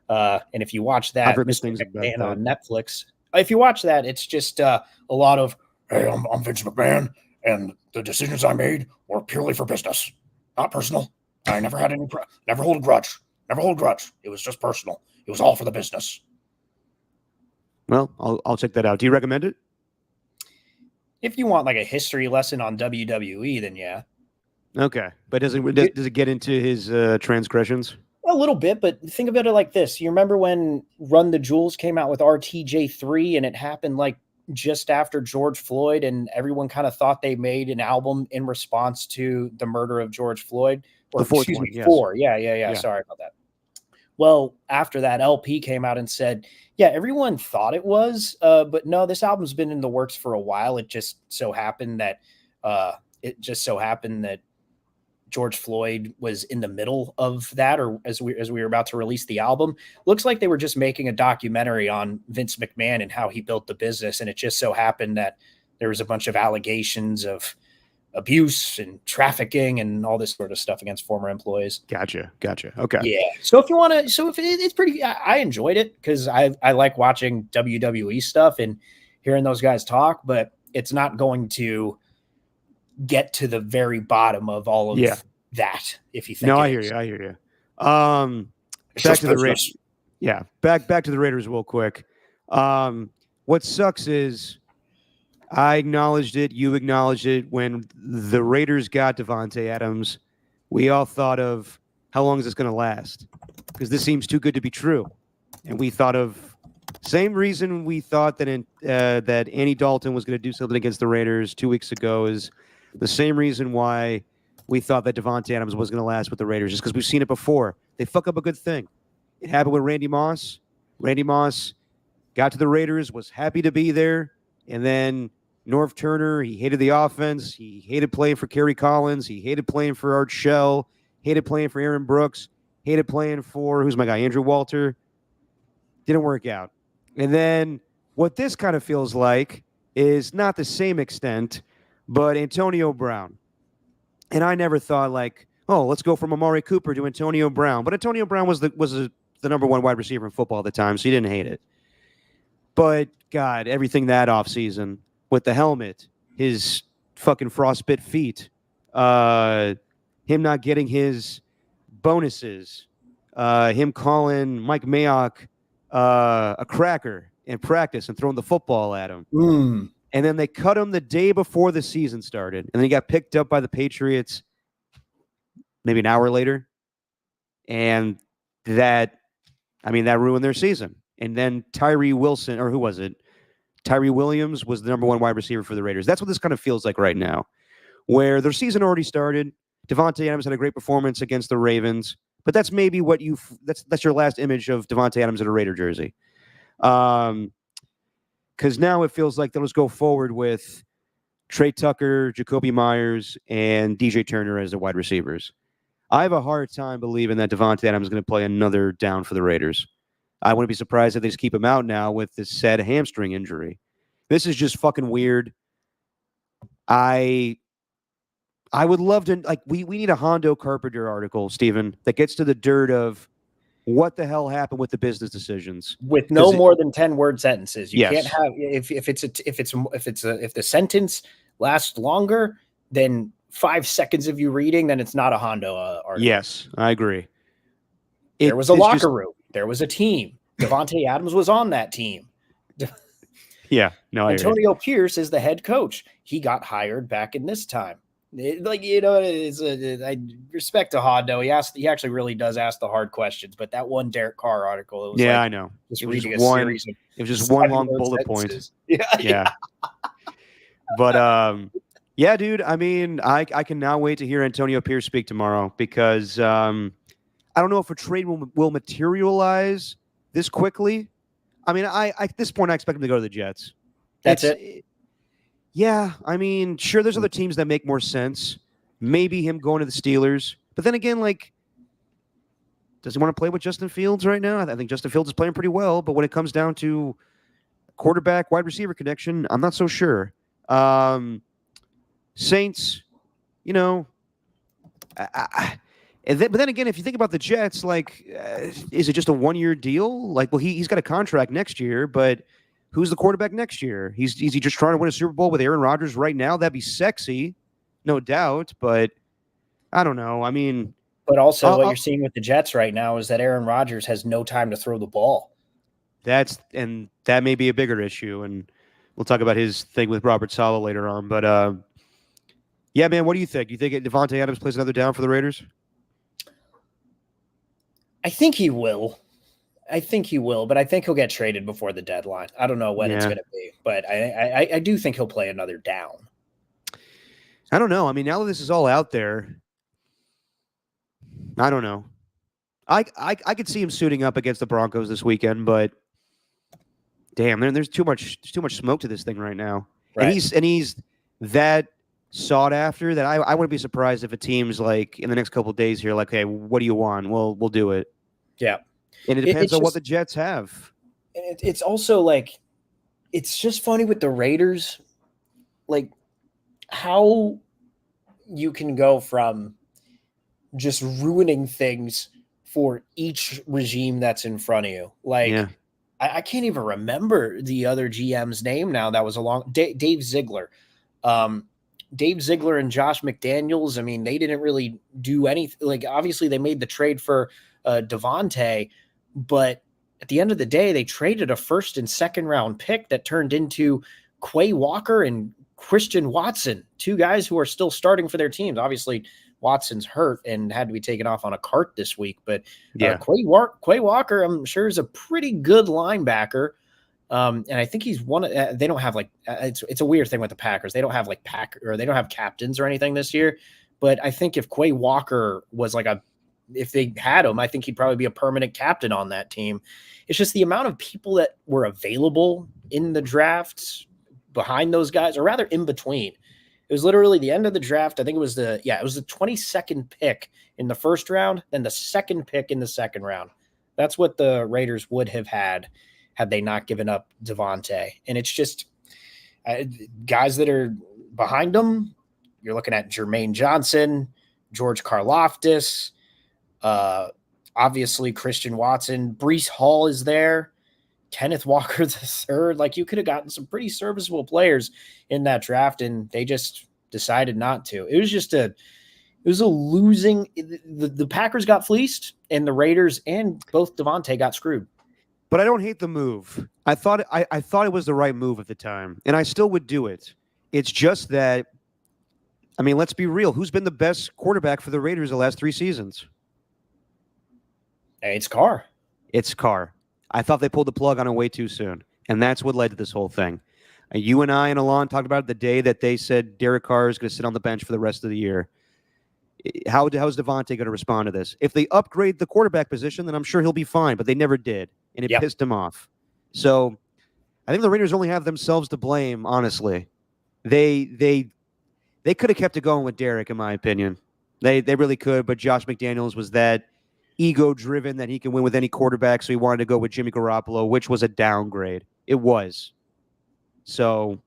And if you watch that, Mr. McMahon on Netflix, if you watch that, it's just a lot of, hey, I'm Vince McMahon, and the decisions I made were purely for business, not personal. I never had any, never hold a grudge. It was just personal. It was all for the business. Well, I'll check that out. Do you recommend it? If you want like a history lesson on WWE, then yeah. Okay, but does it get into his transgressions? A little bit, but think about it like this. You remember when Run the Jewels came out with RTJ3 and it happened like just after George Floyd and everyone kind of thought they made an album in response to the murder of George Floyd? Or the fourth excuse one, me, yes. 4. Yeah. Sorry about that. Well, after that, LP came out and said, yeah, everyone thought it was, but no, this album's been in the works for a while. It just so happened that George Floyd was in the middle of that, or as we were about to release the album. Looks like they were just making a documentary on Vince McMahon and how he built the business, and it just so happened that there was a bunch of allegations of abuse and trafficking and all this sort of stuff against former employees. Gotcha. Okay. Yeah. So if you want to, it's pretty, I enjoyed it because I like watching WWE stuff and hearing those guys talk, but it's not going to get to the very bottom of all of that. If you think, I hear you. Back to the Raiders. Yeah. Back to the Raiders real quick. What sucks is, I acknowledged it. You acknowledged it. When the Raiders got Davante Adams, we all thought of how long is this going to last? Because this seems too good to be true. And we thought of same reason we thought that that Andy Dalton was going to do something against the Raiders 2 weeks ago is the same reason why we thought that Davante Adams was going to last with the Raiders, just because we've seen it before. They fuck up a good thing. It happened with Randy Moss. Randy Moss got to the Raiders, was happy to be there, and then Norv Turner, he hated the offense. He hated playing for Kerry Collins. He hated playing for Art Shell. Hated playing for Aaron Brooks. Hated playing for, who's my guy, Andrew Walter. Didn't work out. And then what this kind of feels like is not the same extent, but Antonio Brown. And I never thought like, oh, let's go from Amari Cooper to Antonio Brown. But Antonio Brown was the number one wide receiver in football at the time, so he didn't hate it. But, God, everything that offseason, with the helmet, his fucking frostbit feet, him not getting his bonuses, him calling Mike Mayock a cracker in practice and throwing the football at him. And then they cut him the day before the season started. And then he got picked up by the Patriots maybe an hour later. And that ruined their season. And then Tyree Wilson, or who was it? Tyree Williams was the number one wide receiver for the Raiders. That's what this kind of feels like right now, where their season already started. Davante Adams had a great performance against the Ravens, but that's maybe what that's your last image of Davante Adams in a Raider jersey. Because now it feels like they'll just go forward with Trey Tucker, Jacoby Myers, and DJ Turner as the wide receivers. I have a hard time believing that Davante Adams is going to play another down for the Raiders. I wouldn't be surprised if they just keep him out now with this sad hamstring injury. This is just fucking weird. I would love to, like, we need a Hondo Carpenter article, Steven, that gets to the dirt of what the hell happened with the business decisions. With no more than 10-word sentences. You can't have if the sentence lasts longer than 5 seconds of you reading, then it's not a Hondo article. Yes, I agree. There was a locker room. There was a team. Davante Adams was on that team. Yeah, no, Antonio Pierce is the head coach. He got hired back in this time. I respect to Hondo. He actually really does ask the hard questions. But that one Derek Carr article, it was I know. Just reading a series. It was just one long bullet point. Yeah. But yeah, dude. I mean, I can now wait to hear Antonio Pierce speak tomorrow because I don't know if a trade will materialize this quickly. I mean, I at this point I expect him to go to the Jets. That's it. Yeah, I mean, sure, there's other teams that make more sense. Maybe him going to the Steelers. But then again, like, does he want to play with Justin Fields right now? I think Justin Fields is playing pretty well, but when it comes down to quarterback, wide receiver connection, I'm not so sure. Saints, but then again, if you think about the Jets, like, is it just a one-year deal? Like, well, he's got a contract next year, but who's the quarterback next year? Is he just trying to win a Super Bowl with Aaron Rodgers right now? That'd be sexy, no doubt. But I don't know. I mean, but also what you're seeing with the Jets right now is that Aaron Rodgers has no time to throw the ball. That may be a bigger issue, and we'll talk about his thing with Robert Saleh later on. But yeah, man, what do you think? You think Davante Adams plays another down for the Raiders? I think he will, but I think he'll get traded before the deadline. I don't know when it's going to be, but I do think he'll play another down. I don't know. I mean, now that this is all out there, I don't know. I could see him suiting up against the Broncos this weekend, but damn, there's too much smoke to this thing right now. Right. And he's that sought after that I wouldn't be surprised if a team's like in the next couple of days here, like, hey, what do you want? We'll do it. Yeah. And it depends on what the Jets have. It's also like, it's just funny with the Raiders, like how you can go from just ruining things for each regime that's in front of you. Like, I can't even remember the other GM's name now. That was Dave Ziegler. Dave Ziegler and Josh McDaniels, I mean, they didn't really do anything. Like, obviously, they made the trade for Davante, but at the end of the day, they traded a first and second round pick that turned into Quay Walker and Christian Watson, two guys who are still starting for their teams. Obviously, Watson's hurt and had to be taken off on a cart this week, but Quay Walker, I'm sure, is a pretty good linebacker. And I think he's one. They don't have it's a weird thing with the Packers. They don't have they don't have captains or anything this year. But I think if Quay Walker was if they had him, I think he'd probably be a permanent captain on that team. It's just the amount of people that were available in the drafts behind those guys, or rather in between. It was literally the end of the draft. I think it was the 22nd pick in the first round, then the second pick in the second round. That's what the Raiders would have had they not given up Davante. And it's just guys that are behind them. You're looking at Jermaine Johnson, George Karlaftis, obviously Christian Watson, Breece Hall is there, Kenneth Walker III. Like, you could have gotten some pretty serviceable players in that draft, and they just decided not to. It was a losing. The Packers got fleeced, and the Raiders and both Davante got screwed. But I don't hate the move. I thought it was the right move at the time, and I still would do it. It's just that, I mean, let's be real. Who's been the best quarterback for the Raiders the last 3 seasons? Hey, it's Carr. It's Carr. I thought they pulled the plug on it way too soon, and that's what led to this whole thing. You and I and Alon talked about it the day that they said Derek Carr is going to sit on the bench for the rest of the year. How's Davante going to respond to this? If they upgrade the quarterback position, then I'm sure he'll be fine, but they never did, and it pissed him off. So I think the Raiders only have themselves to blame, honestly. They could have kept it going with Derek, in my opinion. They really could, but Josh McDaniels was that ego-driven that he can win with any quarterback, so he wanted to go with Jimmy Garoppolo, which was a downgrade. It was. So,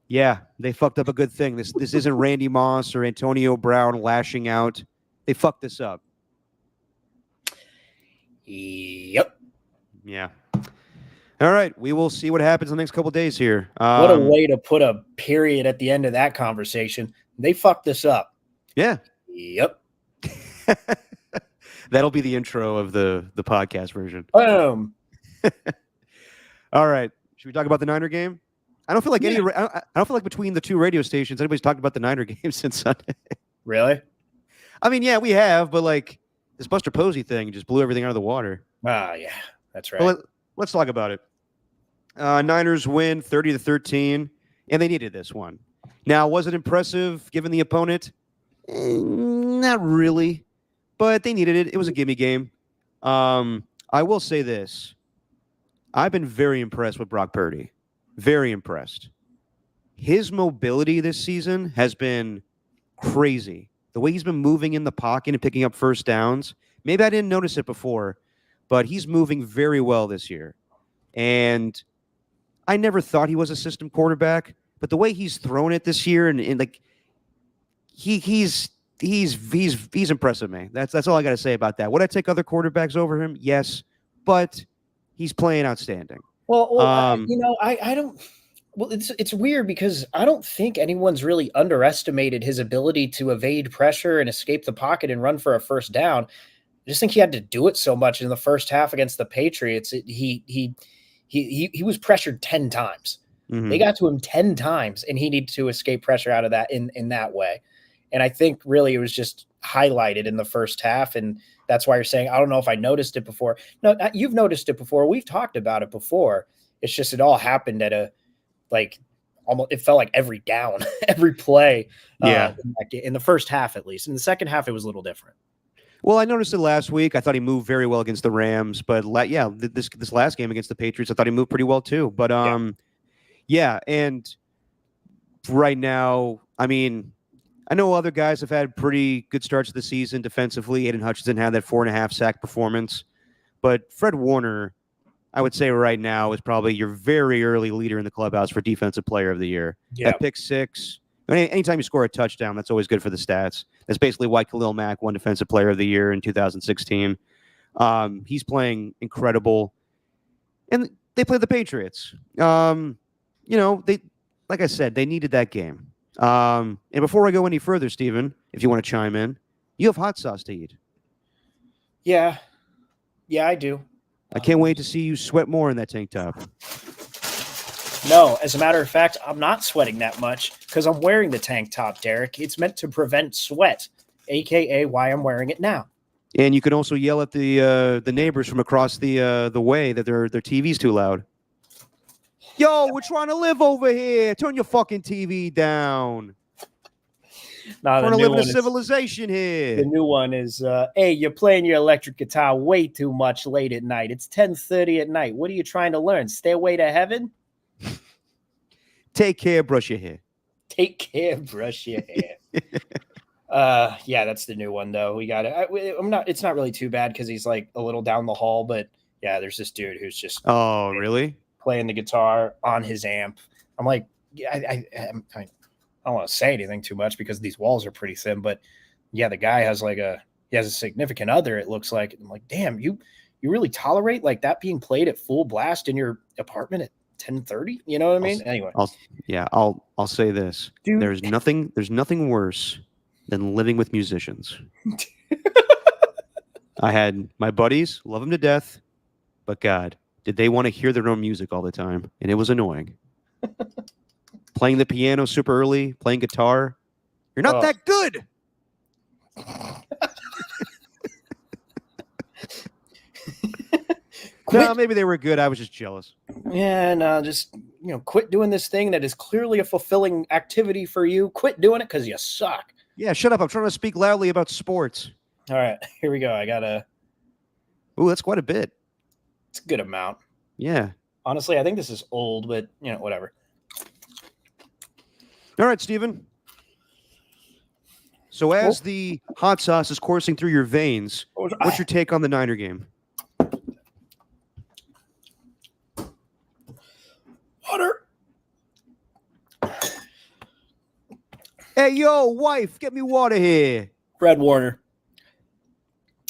yeah, they fucked up a good thing. This isn't Randy Moss or Antonio Brown lashing out. They fucked this up. Yep. Yeah. All right. We will see what happens in the next couple of days here. What a way to put a period at the end of that conversation. They fucked this up. Yeah. Yep. That'll be the intro of the podcast version. Boom. All right. Should we talk about the Niner game? I don't feel like I don't feel like between the two radio stations anybody's talked about the Niner game since Sunday. Really? I mean, yeah, we have, but like this Buster Posey thing just blew everything out of the water. Yeah, that's right. Well, let's talk about it. Niners win 30-13, and they needed this one. Now, was it impressive given the opponent? Not really, but they needed it. It was a gimme game. I will say this. I've been very impressed with Brock Purdy. Very impressed. His mobility this season has been crazy. The way he's been moving in the pocket and picking up first downs. Maybe I didn't notice it before, but he's moving very well this year. And I never thought he was a system quarterback, but the way he's thrown it this year and like he's impressive me. That's all I got to say about that. Would I take other quarterbacks over him? Yes, but he's playing outstanding. Well, I don't. Well, it's weird because I don't think anyone's really underestimated his ability to evade pressure and escape the pocket and run for a first down. I just think he had to do it so much in the first half against the Patriots. He was pressured 10 times. Mm-hmm. They got to him 10 times, and he needed to escape pressure out of that in that way. And I think really it was just highlighted in the first half, and that's why you're saying, I don't know if I noticed it before. No, you've noticed it before. We've talked about it before. It's just it all happened at almost it felt like every down, every play in the first half at least. In the second half, it was a little different. Well, I noticed it last week. I thought he moved very well against the Rams, but this last game against the Patriots, I thought he moved pretty well too. But and right now, I mean, I know other guys have had pretty good starts of the season defensively. Aiden Hutchinson had that 4.5 sack performance, but Fred Warner, I would say right now, is probably your very early leader in the clubhouse for Defensive Player of the Year. Yeah. That pick six. Anytime you score a touchdown, that's always good for the stats. That's basically why Khalil Mack won Defensive Player of the Year in 2016. He's playing incredible. And they play the Patriots. They, like I said, they needed that game. And before I go any further, Steven, if you want to chime in, you have hot sauce to eat. Yeah. Yeah, I do. I can't wait to see you sweat more in that tank top. No, as a matter of fact, I'm not sweating that much because I'm wearing the tank top, Derek. It's meant to prevent sweat, a.k.a. why I'm wearing it now. And you can also yell at the neighbors from across the way that their TV's too loud. Yo, we're trying to live over here. Turn your fucking TV down. Nah, trying to live in a civilization here. The new one is, hey, you're playing your electric guitar way too much late at night. It's 10:30 at night. What are you trying to learn? Stairway to Heaven? Take care, brush your hair. Take care, brush your hair. Yeah, that's the new one though. We got it. It's not really too bad because he's like a little down the hall, but yeah, there's this dude who's just really playing the guitar on his amp. I'm like, I don't want to say anything too much because these walls are pretty thin, but yeah, the guy has he has a significant other. It looks like. I'm like, damn, you really tolerate like that being played at full blast in your apartment at 10:30? You know what I mean? Anyway, I'll say this. Dude. There's nothing worse than living with musicians. I had my buddies, love them to death, but God, did they want to hear their own music all the time? And it was annoying. Playing the piano super early, playing guitar. You're not that good. No, maybe they were good. I was just jealous. Yeah, no, just quit doing this thing that is clearly a fulfilling activity for you. Quit doing it because you suck. Yeah, shut up. I'm trying to speak loudly about sports. All right, here we go. I gotta. Ooh, that's quite a bit. It's a good amount. Yeah. Honestly, I think this is old, but whatever. All right, Steven. So as the hot sauce is coursing through your veins, what's your take on the Niner game? Water. Hey, yo, wife, get me water here. Fred Warner.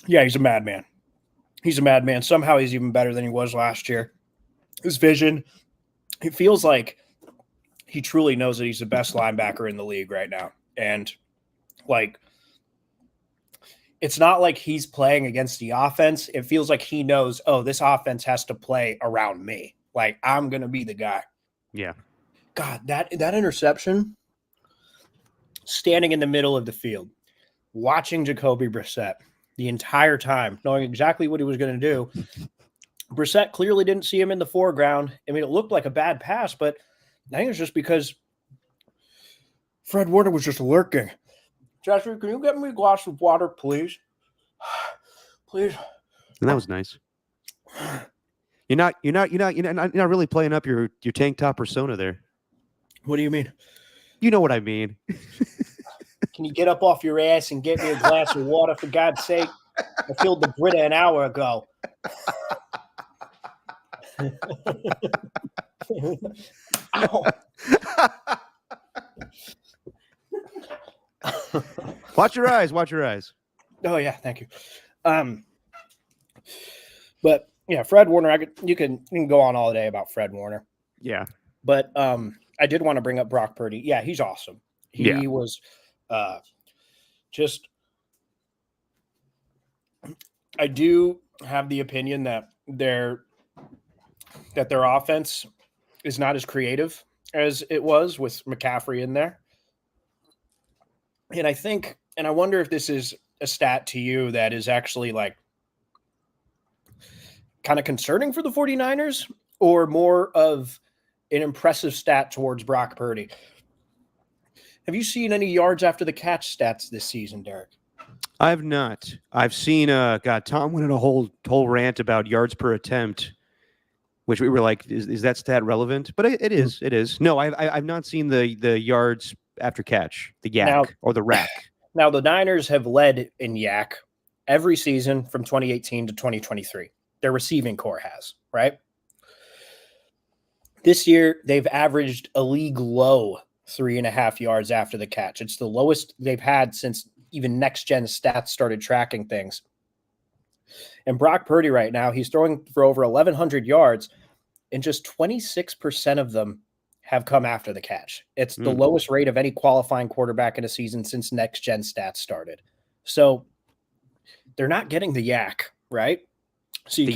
Yeah, he's a madman. He's a madman. Somehow he's even better than he was last year. His vision, it feels like he truly knows that he's the best linebacker in the league right now. And, it's not like he's playing against the offense. It feels like he knows, this offense has to play around me. Like, I'm going to be the guy. Yeah. God, that interception, standing in the middle of the field, watching Jacoby Brissett the entire time, knowing exactly what he was going to do. Brissett clearly didn't see him in the foreground. I mean, it looked like a bad pass, but I think it's just because Fred Warner was just lurking. Joshua, can you get me a glass of water, please? Please. And that was nice. You're not really playing up your tank top persona there. What do you mean? You know what I mean. Can you get up off your ass and get me a glass of water, for God's sake? I filled the Brita an hour ago. Ow. Watch your eyes. Watch your eyes. Oh, yeah. Thank you. But, yeah, Fred Warner, you can go on all day about Fred Warner. Yeah. But I did want to bring up Brock Purdy. Yeah, he's awesome. He was just – I do have the opinion that their offense is not as creative as it was with McCaffrey in there. And I think – and I wonder if this is a stat to you that is actually kind of concerning for the 49ers, or more of an impressive stat towards Brock Purdy. Have you seen any yards after the catch stats this season, Derek? I have not. I've seen Tom went in a whole rant about yards per attempt, which we were like, is that stat relevant? But it is. It is. No, I've not seen the yards after catch, the yak or the rack. Now, the Niners have led in yak every season from 2018 to 2023. Their receiving core has, right? This year, they've averaged a league low 3.5 yards after the catch. It's the lowest they've had since even Next Gen Stats started tracking things. And Brock Purdy right now, he's throwing for over 1,100 yards, and just 26% of them have come after the catch. It's the lowest rate of any qualifying quarterback in a season since Next Gen Stats started. So they're not getting the yak, right? So you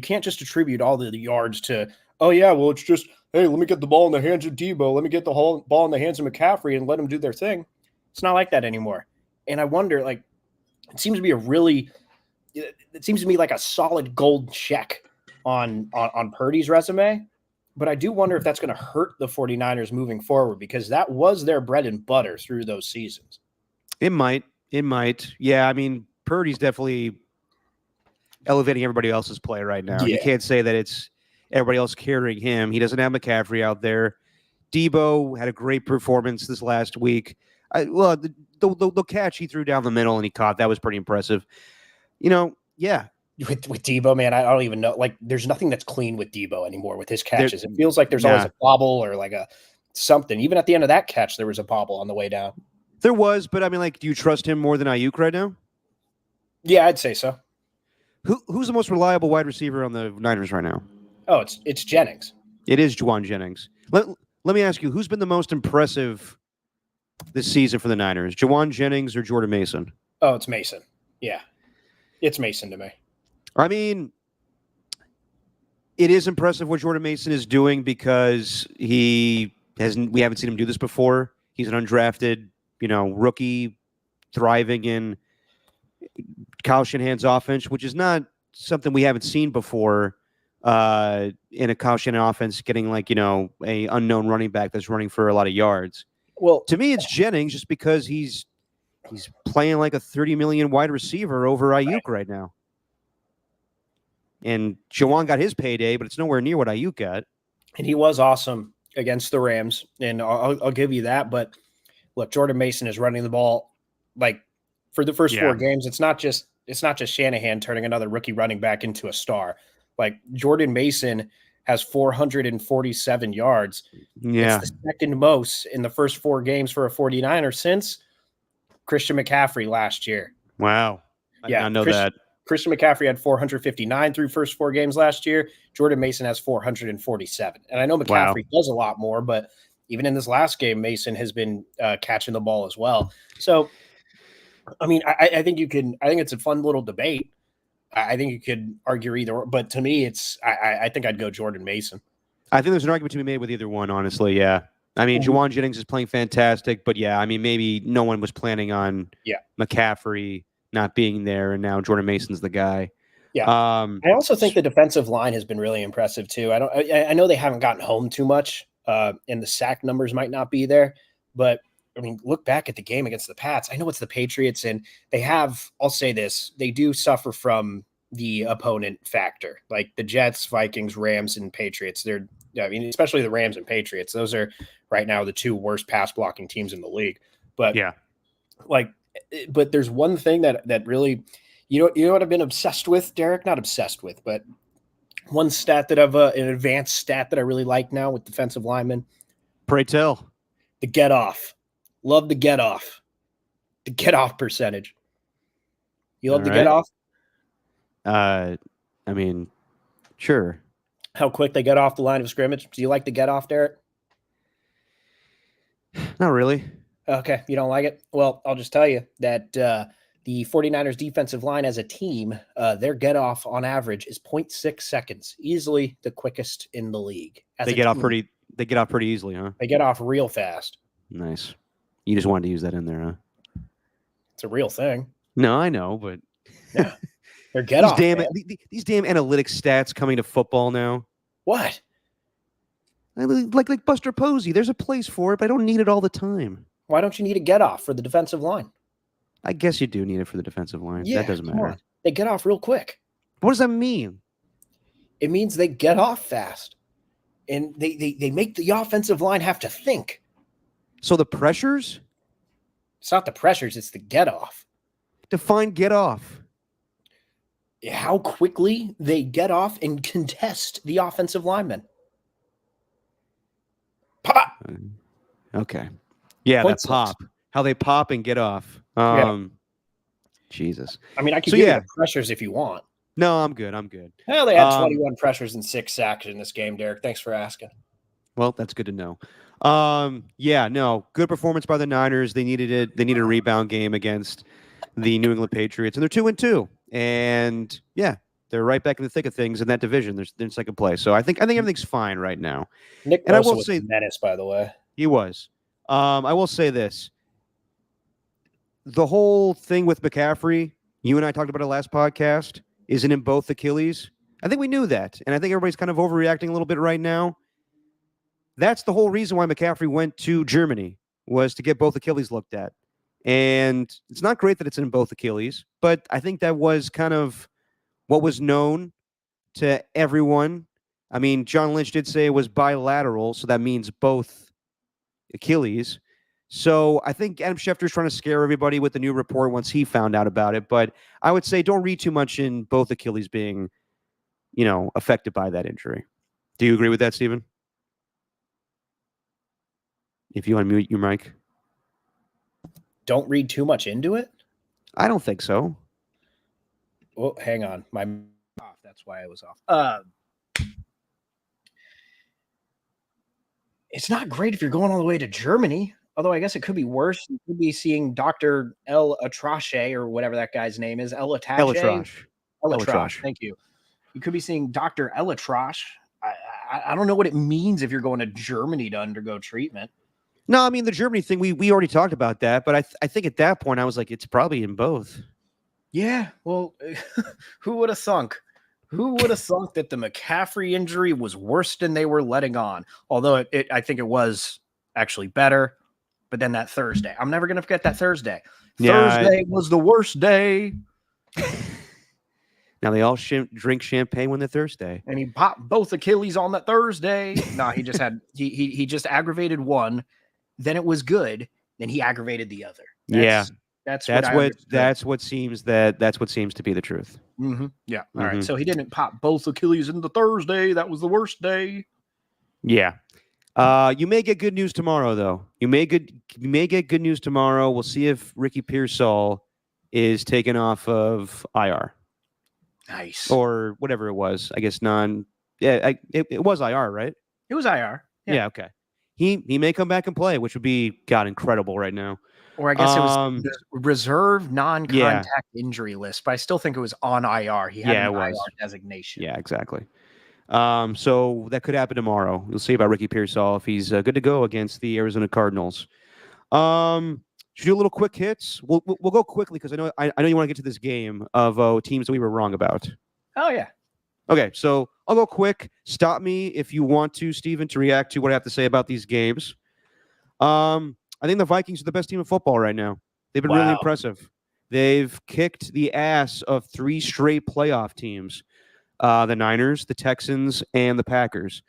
can't just attribute all the yards to, it's just, hey, let me get the ball in the hands of Debo. Let me get the ball in the hands of McCaffrey and let them do their thing. It's not like that anymore. And I wonder, it seems to be like a solid gold check on Purdy's resume. But I do wonder if that's going to hurt the 49ers moving forward, because that was their bread and butter through those seasons. It might. Yeah, I mean, Purdy's definitely elevating everybody else's play right now. Yeah. You can't say that it's everybody else carrying him. He doesn't have McCaffrey out there. Debo had a great performance this last week. The catch he threw down the middle and he caught, that was pretty impressive. Yeah. With Debo, man, I don't even know. There's nothing that's clean with Debo anymore with his catches. It feels like there's always a bobble or something. Even at the end of that catch, there was a bobble on the way down. There was, but I mean, do you trust him more than Ayuk right now? Yeah, I'd say so. Who's the most reliable wide receiver on the Niners right now? Oh, it's Jennings. It is Juwan Jennings. Let me ask you, who's been the most impressive this season for the Niners? Juwan Jennings or Jordan Mason? Oh, it's Mason. Yeah. It's Mason to me. I mean, it is impressive what Jordan Mason is doing because we haven't seen him do this before. He's an undrafted, rookie, thriving in Kyle Shanahan's offense, which is not something we haven't seen before in a Kyle Shanahan offense, getting like, a unknown running back that's running for a lot of yards. Well, to me, it's Jennings just because he's playing like a 30 million wide receiver over Ayuk right now. And JYOM got his payday, but it's nowhere near what Ayuk got. And he was awesome against the Rams, and I'll give you that. But look, Jordan Mason is running the ball like for the first 4 games. It's not just Shanahan turning another rookie running back into a star. Like Jordan Mason has 447 yards. Yeah, it's the second most in the first 4 games for a 49er since Christian McCaffrey last year. Wow, I know that. Christian McCaffrey had 459 through first 4 games last year. Jordan Mason has 447. And I know McCaffrey does a lot more, but even in this last game, Mason has been catching the ball as well. So, I mean, I think it's a fun little debate. I think you could argue either, but to me, I think I'd go Jordan Mason. I think there's an argument to be made with either one, honestly. Yeah. I mean, JYOM Jennings is playing fantastic, but yeah, I mean, maybe no one was planning on McCaffrey not being there, and now Jordan Mason's the guy. Yeah. I also think the defensive line has been really impressive too. I know they haven't gotten home too much, and the sack numbers might not be there, but I mean, look back at the game against the Pats. I know it's the Patriots, and I'll say this, they do suffer from the opponent factor. Like the Jets, Vikings, Rams, and Patriots. Especially the Rams and Patriots. Those are right now the 2 worst pass blocking teams in the league. But but there's one thing that really, you know what I've been obsessed with, Derek? Not obsessed with, but one stat that an advanced stat that I really like now with defensive linemen. Pray tell. The get off. Love the get off. The get off percentage. You love the get off? I mean, sure. How quick they get off the line of scrimmage. Do you like the get off, Derek? Not really. Okay, you don't like it? Well, I'll just tell you that the 49ers defensive line as a team, their get off on average is 0.6 seconds, easily the quickest in the league. They get off pretty easily, huh? They get off real fast. Nice. You just wanted to use that in there, huh? It's a real thing. No, I know, but yeah, they're get off. These damn analytics stats coming to football now. What? Like Buster Posey. There's a place for it, but I don't need it all the time. Why don't you need a get off for the defensive line? I guess you do need it for the defensive line. Yeah, that doesn't matter. They get off real quick. What does that mean? It means they get off fast, and they make the offensive line have to think. So the pressures? It's not the pressures, it's the get off. Define get off. How quickly they get off and contest the offensive linemen. Pop. Okay. Yeah, that pop. How they pop and get off. Jesus. I mean, I can give you the pressures if you want. No, I'm good. Well, they had 21 pressures and 6 sacks in this game, Derek. Thanks for asking. Well, that's good to know. Good performance by the Niners. They needed it. They needed a rebound game against the New England Patriots, and they're 2-2. And yeah, they're right back in the thick of things in that division. They're in second place. So I think everything's fine right now. Nick Bosa was a menace, by the way. He was. I will say this. The whole thing with McCaffrey, you and I talked about it last podcast, isn't in both Achilles. I think we knew that. And I think everybody's kind of overreacting a little bit right now. That's the whole reason why McCaffrey went to Germany, was to get both Achilles looked at. And it's not great that it's in both Achilles, but I think that was kind of what was known to everyone. I mean, John Lynch did say it was bilateral, so that means both Achilles. So I think Adam Schefter's trying to scare everybody with the new report once he found out about it. But I would say don't read too much in both Achilles being, affected by that injury. Do you agree with that, Stephen? If you unmute your mic. Don't read too much into it? I don't think so. Well, hang on. My off. That's why I was off. It's not great if you're going all the way to Germany. Although I guess it could be worse. You could be seeing Dr. El Atrache or whatever that guy's name is. El Atrache. Thank you. You could be seeing Dr. El Atrache. I don't know what it means if you're going to Germany to undergo treatment. No, I mean, the Germany thing, we already talked about that. But I think at that point, I was like, it's probably in both. Yeah, well, who would have thunk? Who would have thunk that the McCaffrey injury was worse than they were letting on? Although I think it was actually better. But then that Thursday, I'm never going to forget that Thursday. Thursday was the worst day. Now they all drink champagne when they're thirsty. And he popped both Achilles on that Thursday. No, he just had he just aggravated one. Then it was good. Then he aggravated the other. That's what seems to be the truth. Mm-hmm. Yeah. All right. So he didn't pop both Achilles in the Thursday. That was the worst day. Yeah. You may get good news tomorrow, though. You may get good news tomorrow. We'll see if Ricky Pearsall is taken off of IR. Nice. Or whatever it was. I guess it was IR, right? It was IR. Yeah. Okay. He may come back and play, which would be incredible right now. Or I guess it was the reserve non-contact injury list, but I still think it was on IR. He had an IR designation. Yeah, exactly. So that could happen tomorrow. We'll see about Ricky Pearsall if he's good to go against the Arizona Cardinals. Should we do a little quick hits? We'll go quickly because I know you want to get to this game of teams that we were wrong about. Oh yeah. Okay, so I'll go quick. Stop me if you want to, Steven, to react to what I have to say about these games. I think the Vikings are the best team in football right now. They've been really impressive. They've kicked the ass of 3 straight playoff teams. The Niners, the Texans, and the Packers.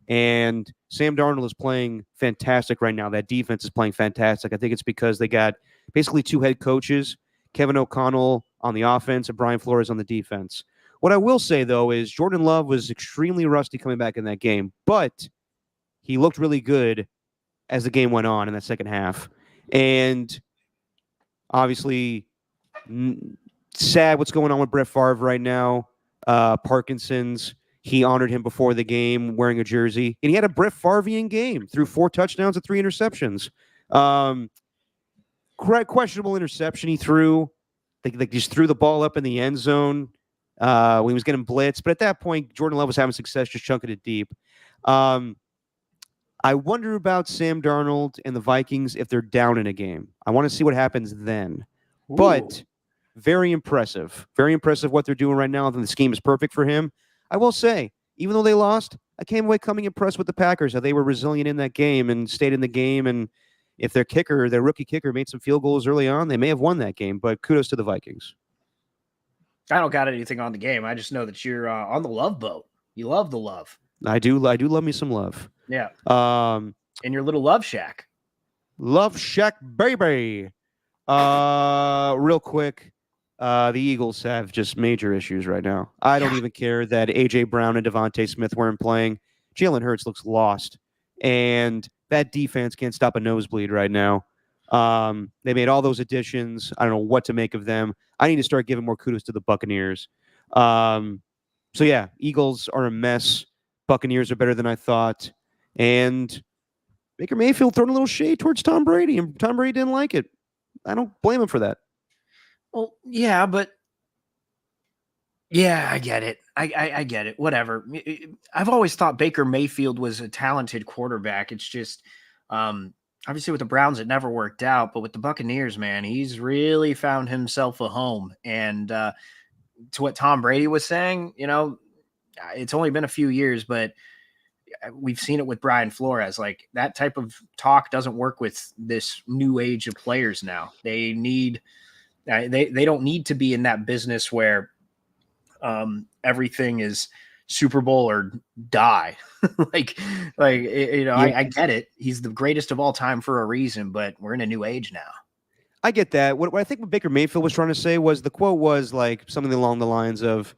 And Sam Darnold is playing fantastic right now. That defense is playing fantastic. I think it's because they got basically 2 head coaches, Kevin O'Connell on the offense and Brian Flores on the defense. What I will say, though, is Jordan Love was extremely rusty coming back in that game, but he looked really good as the game went on in that second half. And obviously, sad what's going on with Brett Favre right now. Parkinson's. He honored him before the game wearing a jersey. And he had a Brett Favrean game, threw 4 touchdowns and 3 interceptions. Questionable interception he threw. They just threw the ball up in the end zone when he was getting blitzed. But at that point, Jordan Love was having success just chunking it deep. I wonder about Sam Darnold and the Vikings if they're down in a game. I want to see what happens then. Ooh. But very impressive. Very impressive what they're doing right now. I think the scheme is perfect for him. I will say, even though they lost, I came away coming impressed with the Packers, how they were resilient in that game and stayed in the game. And if their rookie kicker, made some field goals early on, they may have won that game. But kudos to the Vikings. I don't got anything on the game. I just know that you're on the love boat. You love the love. I do love me some love. Yeah. In your little love shack. Love shack, baby. Real quick. The Eagles have just major issues right now. I don't even care that A.J. Brown and Devontae Smith weren't playing. Jalen Hurts looks lost. And that defense can't stop a nosebleed right now. They made all those additions. I don't know what to make of them. I need to start giving more kudos to the Buccaneers. So, yeah, Eagles are a mess. Buccaneers are better than I thought. And Baker Mayfield throwing a little shade towards Tom Brady, and Tom Brady didn't like it. I don't blame him for that. Well, yeah, but yeah, I get it. I get it. Whatever. I've always thought Baker Mayfield was a talented quarterback. It's just obviously with the Browns, it never worked out. But with the Buccaneers, man, he's really found himself a home. And to what Tom Brady was saying, it's only been a few years, but we've seen it with Brian Flores. Like, that type of talk doesn't work with this new age of players now. They need. They don't need to be in that business where everything is Super Bowl or die. I get it. He's the greatest of all time for a reason, but we're in a new age now. I get that. What I think what Baker Mayfield was trying to say was, the quote was like something along the lines of,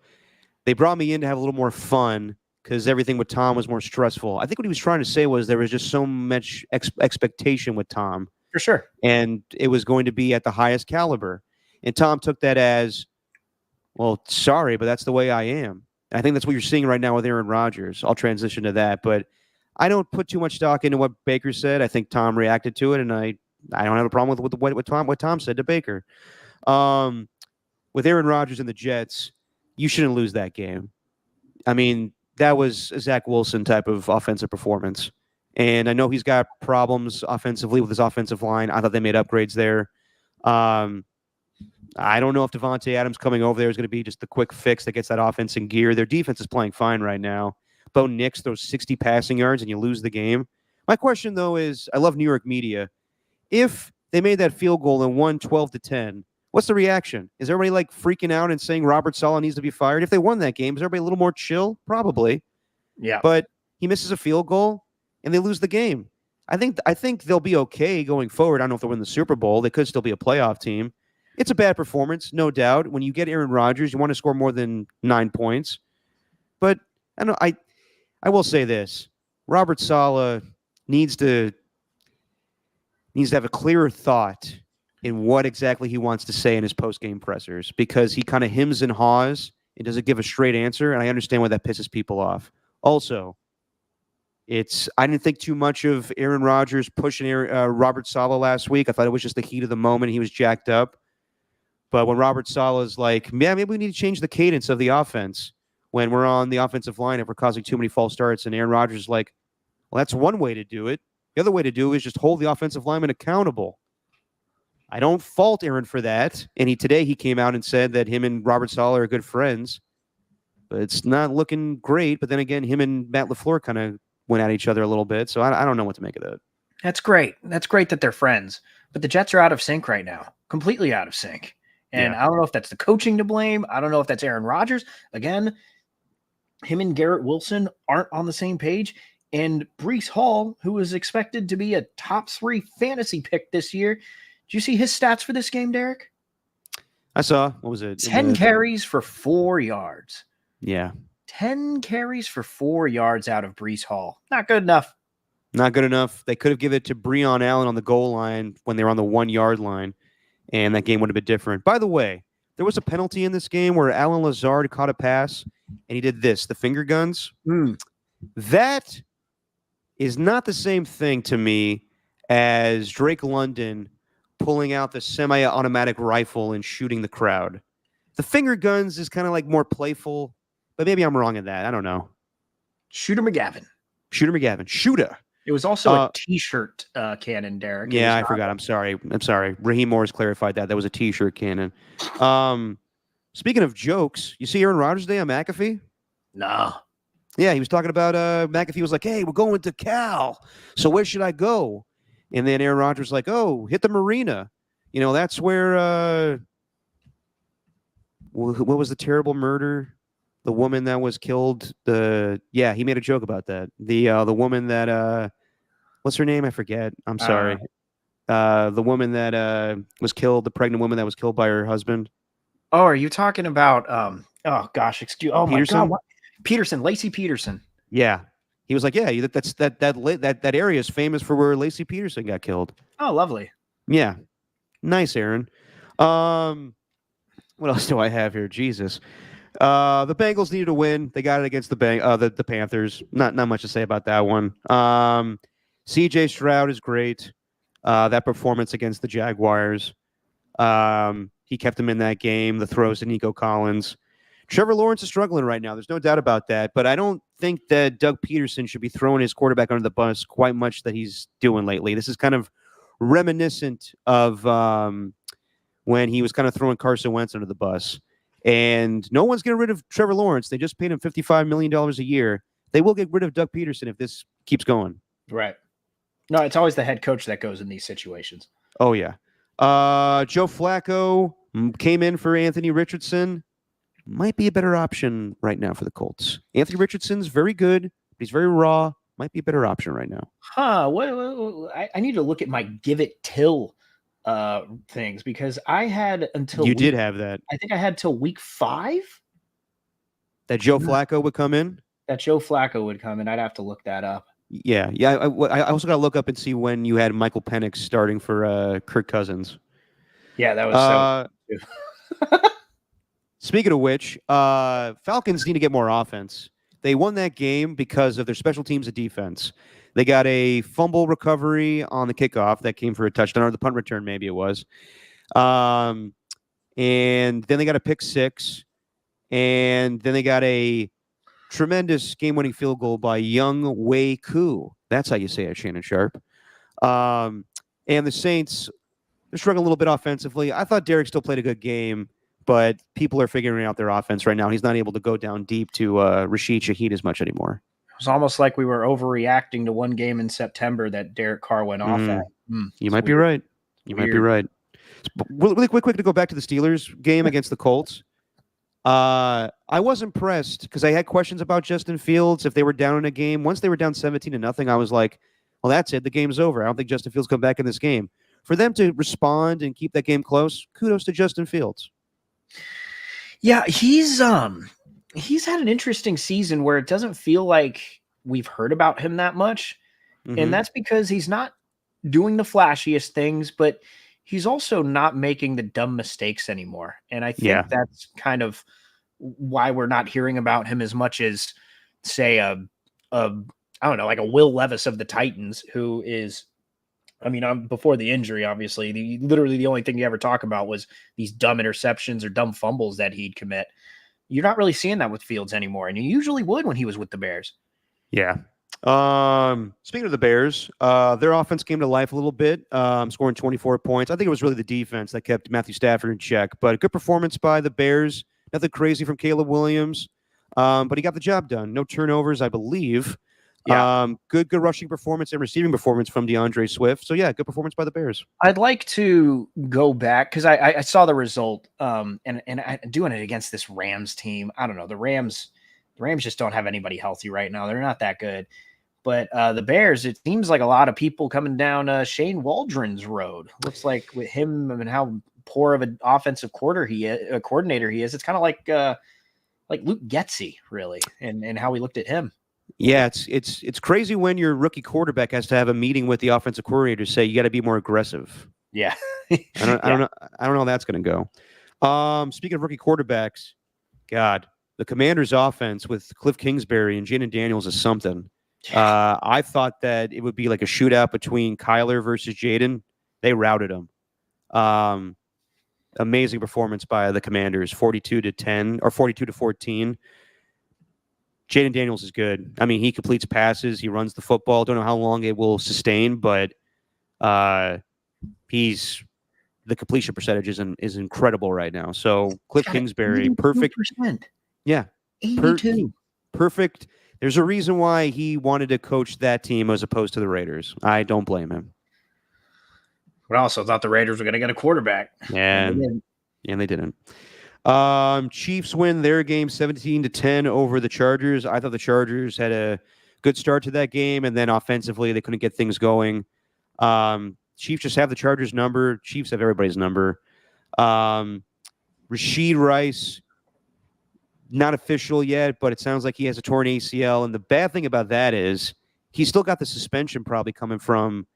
they brought me in to have a little more fun because everything with Tom was more stressful. I think what he was trying to say was there was just so much expectation with Tom. For sure. And it was going to be at the highest caliber. And Tom took that as, well, sorry, but that's the way I am. And I think that's what you're seeing right now with Aaron Rodgers. I'll transition to that. But I don't put too much stock into what Baker said. I think Tom reacted to it, and I don't have a problem with what Tom said to Baker. With Aaron Rodgers and the Jets, you shouldn't lose that game. I mean, that was a Zach Wilson type of offensive performance. And I know he's got problems offensively with his offensive line. I thought they made upgrades there. I don't know if Davante Adams coming over there is going to be just the quick fix that gets that offense in gear. Their defense is playing fine right now. Bo Nix throws 60 passing yards and you lose the game. My question, though, is I love New York media. If they made that field goal and won 12-10, what's the reaction? Is everybody like freaking out and saying Robert Saleh needs to be fired? If they won that game, is everybody a little more chill? Probably. Yeah. But he misses a field goal and they lose the game. I think they'll be okay going forward. I don't know if they'll win the Super Bowl. They could still be a playoff team. It's a bad performance, no doubt. When you get Aaron Rodgers, you want to score more than 9 points. But I will say this. Robert Saleh needs to have a clearer thought in what exactly he wants to say in his post-game pressers, because he kind of hems and haws and doesn't give a straight answer, and I understand why that pisses people off. Also, I didn't think too much of Aaron Rodgers pushing Robert Saleh last week. I thought it was just the heat of the moment. He was jacked up. But when Robert Saleh's like, man, maybe we need to change the cadence of the offense when we're on the offensive line if we're causing too many false starts, and Aaron Rodgers is like, well, that's one way to do it. The other way to do it is just hold the offensive lineman accountable. I don't fault Aaron for that. And today he came out and said that him and Robert Saleh are good friends. But it's not looking great. But then again, him and Matt LaFleur kind of went at each other a little bit. So I don't know what to make of that. That's great. That's great that they're friends. But the Jets are out of sync right now. Completely out of sync. And I don't know if that's the coaching to blame. I don't know if that's Aaron Rodgers. Again, him and Garrett Wilson aren't on the same page. And Breece Hall, who was expected to be a top 3 fantasy pick this year, did you see his stats for this game, Derek? I saw. What was it? 10 carries for 4 yards. Yeah. 10 carries for 4 yards out of Breece Hall. Not good enough. Not good enough. They could have given it to Breon Allen on the goal line when they were on the 1 yard line, and that game would have been different. By the way, there was a penalty in this game where Alan Lazard caught a pass, and he did this, the finger guns. That is not the same thing to me as Drake London pulling out the semi-automatic rifle and shooting the crowd. The finger guns is kind of like more playful, but maybe I'm wrong in that. I don't know. Shooter McGavin. Shooter. It was also a T-shirt cannon, Derek. Yeah, I forgot. I'm sorry. Raheem Morris clarified that. That was a T-shirt cannon. Speaking of jokes, you see Aaron Rodgers today on McAfee? No. Yeah, he was talking about McAfee was like, hey, we're going to Cal. So where should I go? And then Aaron Rodgers was like, oh, hit the marina. You know, that's where what was the terrible murder? The woman that was killed. He made a joke about that. The woman that what's her name? I forget. I'm sorry. The woman that was killed, the pregnant woman that was killed by her husband. Oh, are you talking about Peterson? My God. Peterson, Lacey Peterson. Yeah. He was like, yeah, that area is famous for where Lacey Peterson got killed. Oh, lovely. Yeah. Nice, Aaron. What else do I have here? Jesus. The Bengals needed a win. They got it against the Panthers. Not much to say about that one. CJ Stroud is great. That performance against the Jaguars. He kept them in that game. The throws to Nico Collins. Trevor Lawrence is struggling right now. There's no doubt about that. But I don't think that Doug Peterson should be throwing his quarterback under the bus quite much that he's doing lately. This is kind of reminiscent of when he was kind of throwing Carson Wentz under the bus. And no one's getting rid of Trevor Lawrence. They just paid him $55 million a year. They will get rid of Doug Peterson if this keeps going. Right. No, it's always the head coach that goes in these situations. Oh, yeah. Joe Flacco came in for Anthony Richardson. Might be a better option right now for the Colts. Anthony Richardson's very good, but he's very raw. Might be a better option right now. I need to look at my give it till things because I had until you did have that. I think I had till week 5 that Joe Flacco would come in. That Joe Flacco would come in. I'd have to look that up. Yeah. I also got to look up and see when you had Michael Penix starting for Kirk Cousins. Yeah, that was so. Speaking of which, Falcons need to get more offense. They won that game because of their special teams and defense. They got a fumble recovery on the kickoff that came for a touchdown, or the punt return, maybe it was. And then they got a pick 6. And then they got a tremendous game-winning field goal by Young Wei Koo. That's how you say it, Shannon Sharp. And the Saints They're struggling a little bit offensively. I thought Derek still played a good game, but people are figuring out their offense right now. He's not able to go down deep to Rashid Shaheed as much anremoore. It was almost like we were overreacting to one game in September that Derek Carr went off at. You might be right. You might be right. Really quick to go back to the Steelers game against the Colts. I was impressed because I had questions about Justin Fields if they were down in a game. Once they were down 17-0, I was like, well, that's it. The game's over. I don't think Justin Fields come back in this game. For them to respond and keep that game close, kudos to Justin Fields. Yeah, he's had an interesting season where it doesn't feel like we've heard about him that much. Mm-hmm. And that's because he's not doing the flashiest things, but he's also not making the dumb mistakes anymore. And I think that's kind of why we're not hearing about him as much as, say, I don't know, like a Will Levis of the Titans, who is, I mean, before the injury, obviously, literally the only thing you ever talk about was these dumb interceptions or dumb fumbles that he'd commit. You're not really seeing that with Fields anymore, and you usually would when he was with the Bears. Yeah. Speaking of the Bears, their offense came to life a little bit, scoring 24 points. I think it was really the defense that kept Matthew Stafford in check, but a good performance by the Bears. Nothing crazy from Caleb Williams, but he got the job done. No turnovers, I believe. Yeah. Good rushing performance and receiving performance from DeAndre Swift. So, yeah, good performance by the Bears. I'd like to go back because I saw the result, and I'm doing it against this Rams team. I don't know. The Rams just don't have anybody healthy right now. They're not that good. But the Bears, it seems like a lot of people coming down Shane Waldron's road. Looks like with him and how poor of an offensive coordinator he is, it's kind of like Luke Getsy, really, and how we looked at him. Yeah, it's crazy when your rookie quarterback has to have a meeting with the offensive coordinator to say you got to be more aggressive. Yeah, I don't know how that's going to go. Speaking of rookie quarterbacks, God, the Commanders' offense with Cliff Kingsbury and Jaden Daniels is something. I thought that it would be like a shootout between Kyler versus Jaden. They routed him. Amazing performance by the Commanders, 42-10 or 42-14. Jaden Daniels is good. I mean, he completes passes. He runs the football. Don't know how long it will sustain, but the completion percentage is incredible right now. So Cliff Kingsbury, perfect. Yeah. 82. Perfect. There's a reason why he wanted to coach that team as opposed to the Raiders. I don't blame him. But I also thought the Raiders were going to get a quarterback. And they didn't. Chiefs win their game 17-10 over the Chargers. I thought the Chargers had a good start to that game, and then offensively they couldn't get things going. Chiefs just have the Chargers number. Chiefs have everybody's number. Rashid Rice, not official yet, but it sounds like he has a torn ACL. And the bad thing about that is he's still got the suspension probably coming from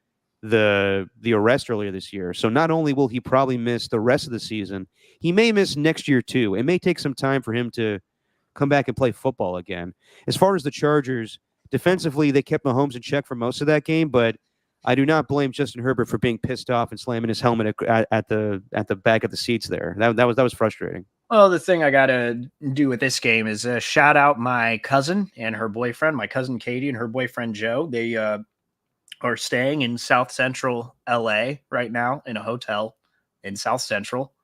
the arrest earlier this year. So not only will he probably miss the rest of the season, he may miss next year too. It may take some time for him to come back and play football again. As far as the Chargers, defensively, they kept Mahomes in check for most of that game, but I do not blame Justin Herbert for being pissed off and slamming his helmet at the back of the seats there. That was frustrating. Well, the thing I got to do with this game is shout out my cousin and her boyfriend, my cousin Katie and her boyfriend Joe. They are staying in South Central LA right now in a hotel in South Central.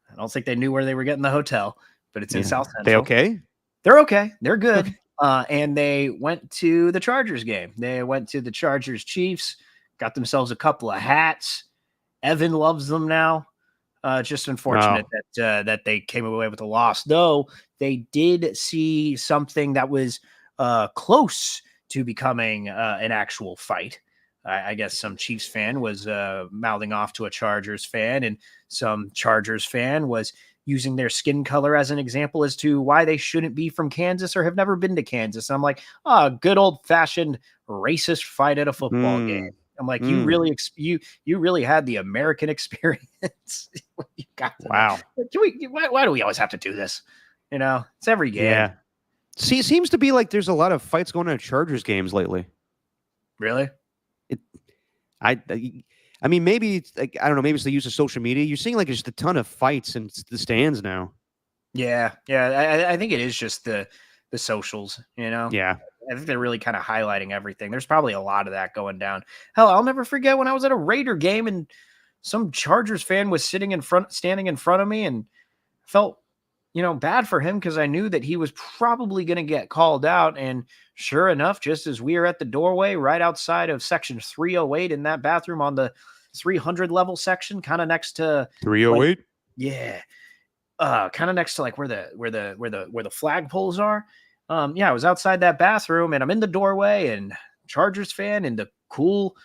I don't think they knew where they were getting the hotel, but it's in South Central. They okay? They're okay. They're good. And they went to the Chargers game. They went to the Chargers Chiefs, got themselves a couple of hats. Evan loves them now. Just unfortunate that they came away with a loss, though they did see something that was close to becoming an actual fight. I guess some Chiefs fan was mouthing off to a Chargers fan, and some Chargers fan was using their skin color as an example as to why they shouldn't be from Kansas or have never been to Kansas. And I'm like, good old-fashioned racist fight at a football game. I'm like, you really had the American experience. You got wow. Why do we always have to do this? You know, it's every game. Yeah. See, it seems to be like there's a lot of fights going on at Chargers games lately. Really? I mean, maybe it's like, I don't know, maybe it's the use of social media. You're seeing like just a ton of fights in the stands now. Yeah. I think it is just the socials, you know? Yeah. I think they're really kind of highlighting everything. There's probably a lot of that going down. Hell, I'll never forget when I was at a Raider game and some Chargers fan was standing in front of me, and felt, bad for him because I knew that he was probably going to get called out. And sure enough, just as we are at the doorway, right outside of section 308 in that bathroom on the 300 level section, kind of next to 308. Yeah. Kind of next to like where the flagpoles are. I was outside that bathroom and I'm in the doorway, and Chargers fan in the cool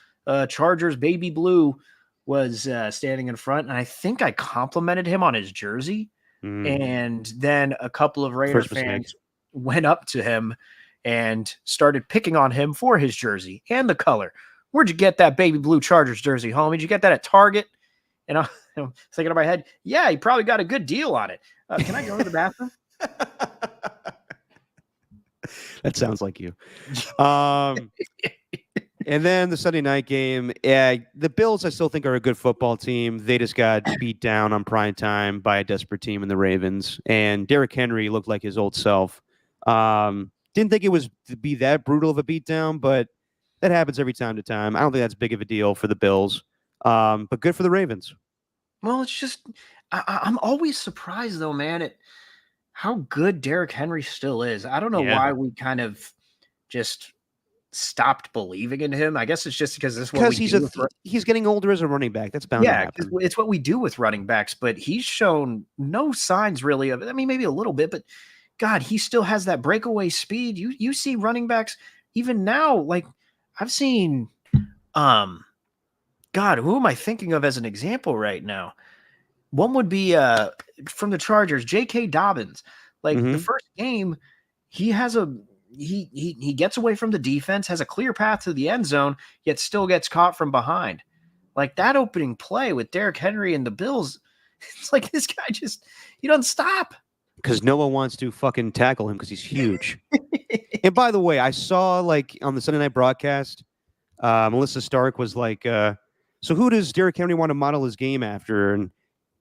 Chargers baby blue was standing in front, and I think I complimented him on his jersey. And then a couple of Raider fans went up to him and started picking on him for his jersey and the color. Where'd you get that baby blue Chargers jersey, homie? Did you get that at Target? And I'm thinking in my head, yeah, he probably got a good deal on it. Can I go to the bathroom? That sounds like you. And then the Sunday night game, the Bills I still think are a good football team. They just got beat down on prime time by a desperate team in the Ravens. And Derrick Henry looked like his old self. Didn't think it was to be that brutal of a beatdown, but that happens every time to time. I don't think that's big of a deal for the Bills. But good for the Ravens. Well, it's just I'm always surprised though, man, at how good Derrick Henry still is. I don't know why we kind of just stopped believing in him. I guess it's just because this is what we do. He's getting older as a running back. That's bound to happen. It's what we do with running backs, but he's shown no signs really of it. I mean, maybe a little bit, but God, he still has that breakaway speed. You see running backs even now, like I've seen God, who am I thinking of as an example right now? One would be from the Chargers, J.K. Dobbins. Like the first game, he has he gets away from the defense, has a clear path to the end zone, yet still gets caught from behind. Like that opening play with Derrick Henry and the Bills, it's like this guy he doesn't stop. Because no one wants to fucking tackle him because he's huge. And by the way, I saw like on the Sunday night broadcast, Melissa Stark was like, so who does Derrick Henry want to model his game after? And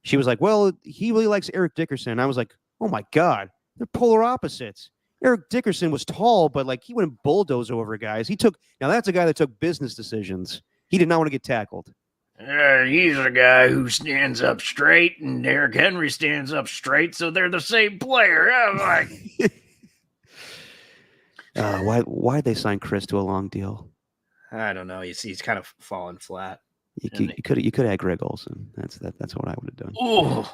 she was like, well, he really likes Eric Dickerson. And I was like, oh my God, they're polar opposites. Eric Dickerson was tall, but like he wouldn't bulldoze over guys. Now that's a guy that took business decisions. He did not want to get tackled. He's a guy who stands up straight, and Derrick Henry stands up straight, so they're the same player. I'm like, why'd they sign Chris to a long deal? I don't know. He's kind of fallen flat. You could add Greg Olsen. That's what I would have done. Ooh.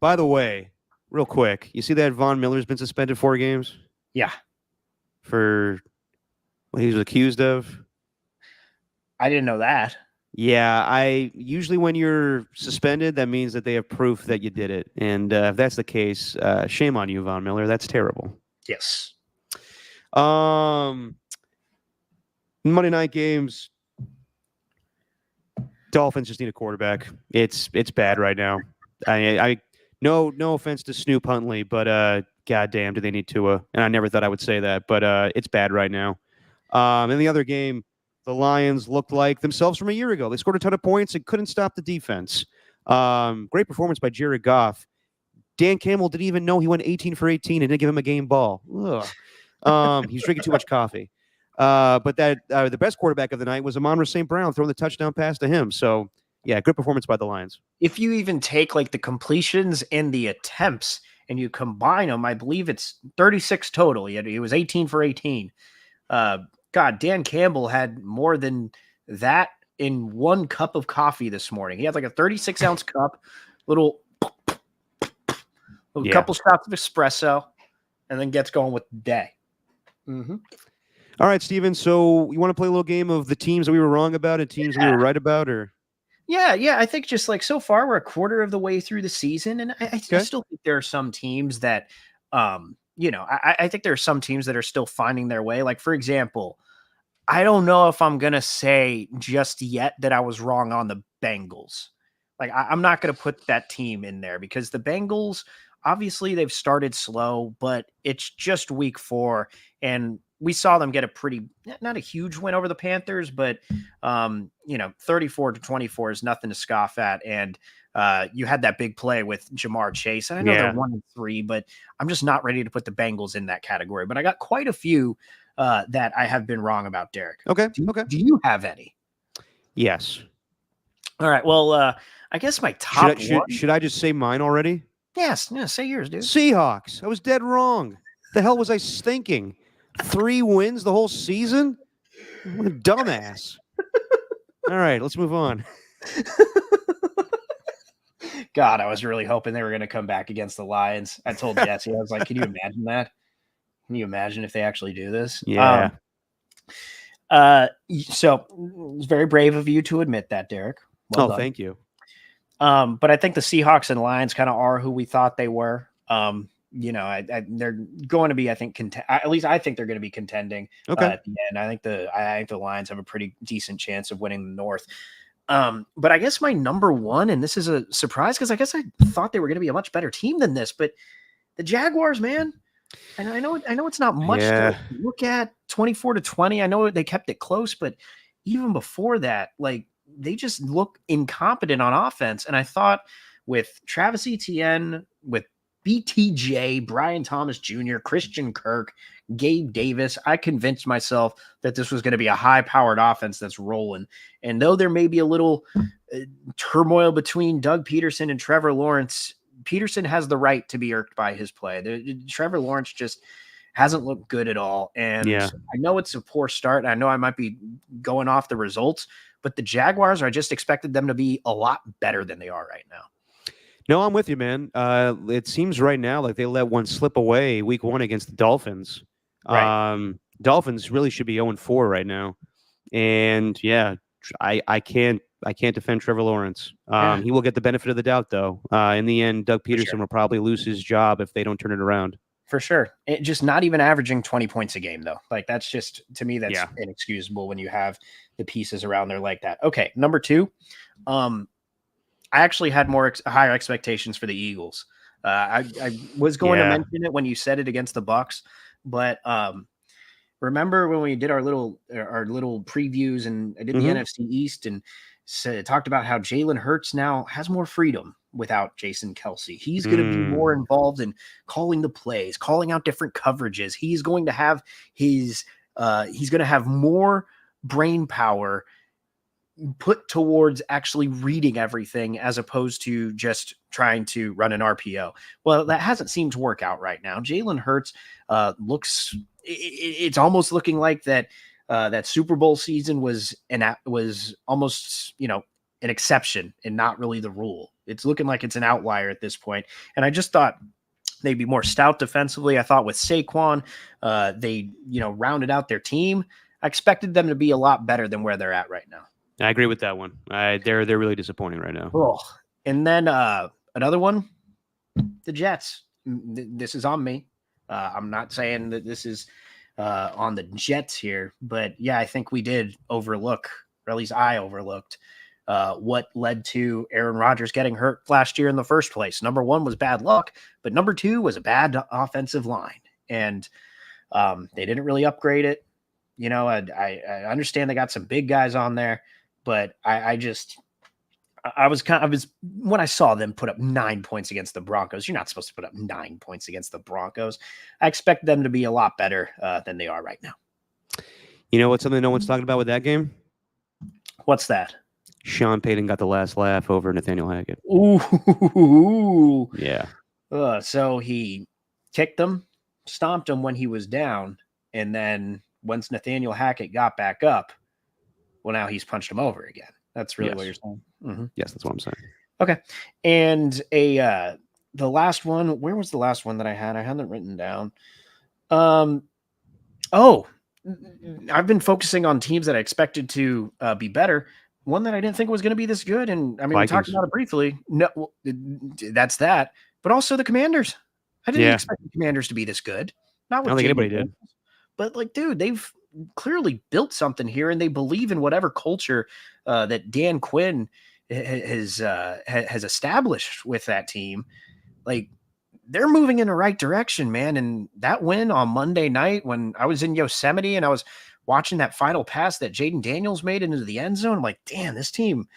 By the way, real quick, you see that Von Miller's been suspended 4 games? Yeah. For what he was accused of? I didn't know that. Yeah, usually when you're suspended, that means that they have proof that you did it. And if that's the case, shame on you, Von Miller. That's terrible. Yes. Monday night games. Dolphins just need a quarterback. It's bad right now. I no offense to Snoop Huntley, but goddamn, do they need Tua? And I never thought I would say that, but it's bad right now. In the other game, the Lions looked like themselves from a year ago. They scored a ton of points and couldn't stop the defense. Great performance by Jared Goff. Dan Campbell didn't even know he went 18 for 18 and didn't give him a game ball. He's drinking too much coffee. But the best quarterback of the night was Amon-Ra St. Brown throwing the touchdown pass to him. So, yeah, good performance by the Lions. If you even take like the completions and the attempts and you combine them, I believe it's 36 total. He was 18 for 18. God, Dan Campbell had more than that in 1 cup of coffee this morning. He had like a 36-ounce cup, little couple shots of espresso, and then gets going with the day. Mm-hmm. All right, Steven. So you want to play a little game of the teams that we were wrong about and teams we were right about, or? Yeah. I think just like so far, we're a quarter of the way through the season, and I still think there are some teams that, I think there are some teams that are still finding their way. Like, for example, I don't know if I'm going to say just yet that I was wrong on the Bengals. Like, I'm not going to put that team in there because the Bengals, obviously they've started slow, but it's just week 4, and we saw them get a not a huge win over the Panthers, but 34-24 is nothing to scoff at. And you had that big play with Jamar Chase. And I know they're 1-3, but I'm just not ready to put the Bengals in that category. But I got quite a few that I have been wrong about, Derek. Okay. Do you have any? Yes. All right. Well, I guess my top Should I just say mine already? Yes. Yeah, say yours, dude. Seahawks. I was dead wrong. The hell was I thinking? 3 wins the whole season? What a dumbass. All right, let's move on. God, I was really hoping they were going to come back against the Lions. I told Jesse, I was like, can you imagine that? Can you imagine if they actually do this? Yeah. So it's very brave of you to admit that, Derek. Well done. Thank you. But I think the Seahawks and Lions kind of are who we thought they were. They're going to be, I think, at least I think they're going to be contending. Okay. At the end, I think the Lions have a pretty decent chance of winning the North. But I guess my number one, and this is a surprise because I guess I thought they were going to be a much better team than this, but the Jaguars, man. And I know it's not much to look at, 24-20. I know they kept it close, but even before that, like, they just look incompetent on offense. And I thought with Travis Etienne, with BTJ, Brian Thomas Jr., Christian Kirk, Gabe Davis, I convinced myself that this was going to be a high-powered offense that's rolling. And though there may be a little turmoil between Doug Peterson and Trevor Lawrence, Peterson has the right to be irked by his play. Trevor Lawrence just hasn't looked good at all. And I know it's a poor start. And I know I might be going off the results, but the Jaguars, I just expected them to be a lot better than they are right now. No, I'm with you, man. It seems right now like they let one slip away week 1 against the Dolphins. Right. Dolphins really should be 0-4 right now. And yeah, I can't defend Trevor Lawrence. He will get the benefit of the doubt, though. In the end, Doug Peterson will probably lose his job if they don't turn it around. For sure. Just not even averaging 20 points a game, though. Like, that's just, to me, that's inexcusable when you have the pieces around there like that. Okay, number 2. I actually had higher expectations for the Eagles. I was going to mention it when you said it against the Bucs, but remember when we did our little previews and I did the NFC East and talked about how Jalen Hurts now has more freedom without Jason Kelce. He's going to be more involved in calling the plays, calling out different coverages. He's going to have he's going to have more brain power put towards actually reading everything as opposed to just trying to run an RPO. Well, that hasn't seemed to work out right now. Jalen Hurts it's almost looking like that Super Bowl season was almost, an exception and not really the rule. It's looking like it's an outlier at this point. And I just thought they'd be more stout defensively. I thought with Saquon, they, rounded out their team. I expected them to be a lot better than where they're at right now. I agree with that one. They're really disappointing right now. Oh, and then another one, the Jets. This is on me. I'm not saying that this is on the Jets here, but yeah, I think we did overlook, or at least I overlooked, what led to Aaron Rodgers getting hurt last year in the first place. Number 1 was bad luck, but number 2 was a bad offensive line, and they didn't really upgrade it. I understand they got some big guys on there, but I was when I saw them put up 9 points against the Broncos. You're not supposed to put up 9 points against the Broncos. I expect them to be a lot better than they are right now. You know what's something no one's talking about with that game? What's that? Sean Payton got the last laugh over Nathaniel Hackett. Ooh. Yeah. So he kicked him, stomped him when he was down, and then once Nathaniel Hackett got back up, well, now he's punched him over again. That's really what you're saying. Mm-hmm. Yes, that's what I'm saying. Okay. And the last one, where was the last one that I had? I had it written down. I've been focusing on teams that I expected to be better. One that I didn't think was going to be this good. And I mean, Vikings. We talked about it briefly. No, that's that. But also the Commanders. I didn't expect the Commanders to be this good. Not what I don't think anybody did. But like, dude, they've clearly built something here, and they believe in whatever culture that Dan Quinn has established with that team. Like, they're moving in the right direction, man. And that win on Monday night when I was in Yosemite and I was watching that final pass that Jaden Daniels made into the end zone, I'm like, damn, this team's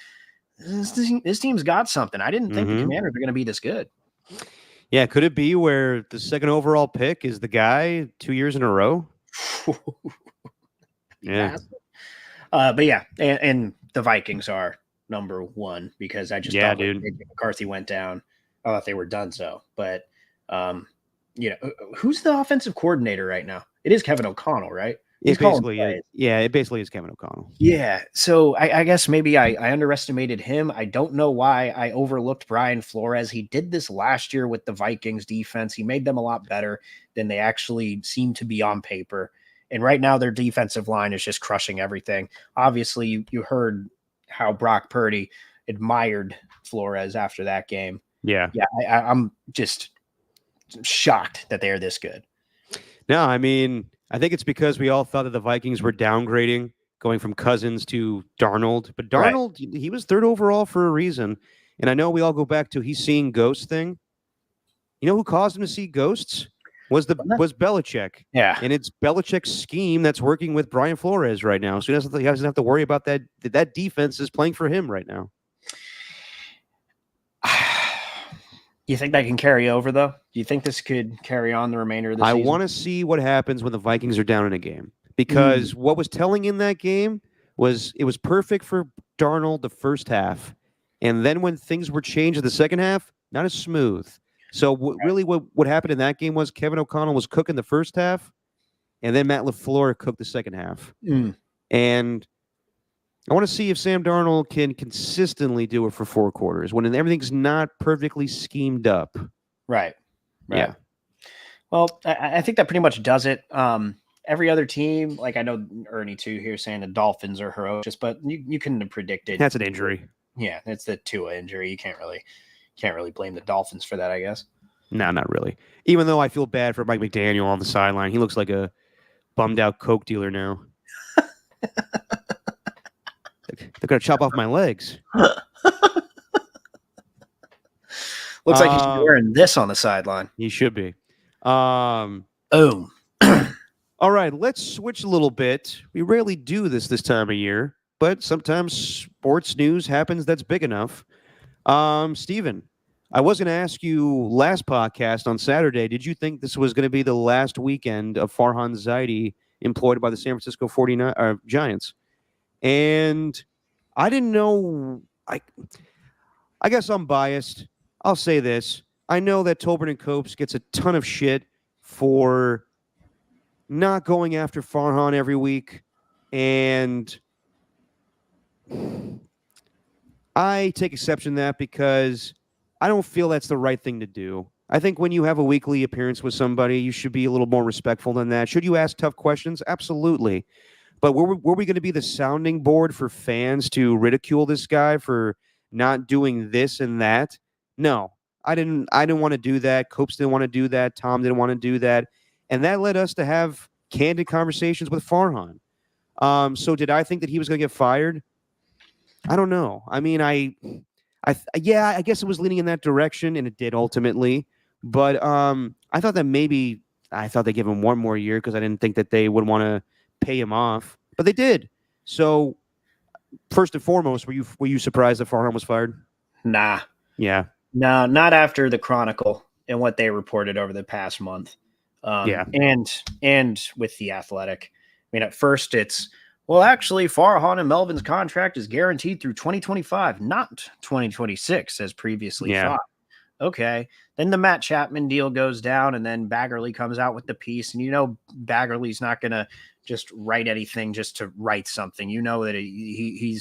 got something. I didn't think the Commanders were going to be this good. Yeah, could it be where the second overall pick is the guy 2 years in a row? Yeah. But yeah, and the Vikings are number one because I just Yeah, thought when dude. JJ McCarthy went down, I thought they were done. So, but who's the offensive coordinator right now? It is Kevin O'Connell, right? He's calling plays. It basically is Kevin O'Connell. Yeah. So I guess maybe I underestimated him. I don't know why I overlooked Brian Flores. He did this last year with the Vikings defense. He made them a lot better than they actually seem to be on paper. And right now their defensive line is just crushing everything. Obviously, you heard how Brock Purdy admired Flores after that game. Yeah. Yeah. I'm just shocked that they are this good. No, I mean, I think it's because we all thought that the Vikings were downgrading, going from Cousins to Darnold. But Darnold, he was third overall for a reason. And I know we all go back to he's seeing ghosts thing. You know who caused him to see ghosts? Was Belichick. Yeah. And it's Belichick's scheme that's working with Brian Flores right now. So he doesn't have to worry about that. That defense is playing for him right now. You think that can carry over, though? Do you think this could carry on the remainder of the season? I want to see what happens when the Vikings are down in a game. Because what was telling in that game was it was perfect for Darnold the first half. And then when things were changed in the second half, not as smooth. So really what happened in that game was Kevin O'Connell was cooking the first half, and then Matt LaFleur cooked the second half. And I want to see if Sam Darnold can consistently do it for 4 quarters when everything's not perfectly schemed up. Right. Yeah. Well, I think that pretty much does it. Every other team, like I know Ernie too here saying the Dolphins are ferocious, but you couldn't have predicted. That's an injury. Yeah, it's the Tua injury. You can't really blame the Dolphins for that, I guess. No, not really. Even though I feel bad for Mike McDaniel on the sideline. He looks like a bummed out Coke dealer now. They're going to chop off my legs. Looks like he's wearing this on the sideline. He should be. Oh. All right, let's switch a little bit. We rarely do this time of year, but sometimes sports news happens that's big enough. Steven, I was going to ask you last podcast on Saturday, did you think this was going to be the last weekend of Farhan Zaidi employed by the San Francisco 49 Giants? And I didn't know. I guess I'm biased. I'll say this. I know that Tolbert and Copes gets a ton of shit for not going after Farhan every week. And I take exception to that because I don't feel that's the right thing to do. I think when you have a weekly appearance with somebody, you should be a little more respectful than that. Should you ask tough questions? Absolutely. But were we going to be the sounding board for fans to ridicule this guy for not doing this and that? No, I didn't want to do that. Copes didn't want to do that. Tom didn't want to do that. And that led us to have candid conversations with Farhan. So did I think that he was going to get fired? I don't know. I mean, I guess it was leaning in that direction, and it did ultimately. But I thought they'd give him one more year because I didn't think that they would want to pay him off, but they did. So first and foremost, were you surprised that Farhan was fired? Nah. Yeah. No, not after the Chronicle and what they reported over the past month. And with the Athletic. I mean, at first it's, well, actually, Farhan and Melvin's contract is guaranteed through 2025, not 2026, as previously thought. Okay. Then the Matt Chapman deal goes down, and then Baggerly comes out with the piece. And Baggerly's not going to just write anything just to write something. You know that he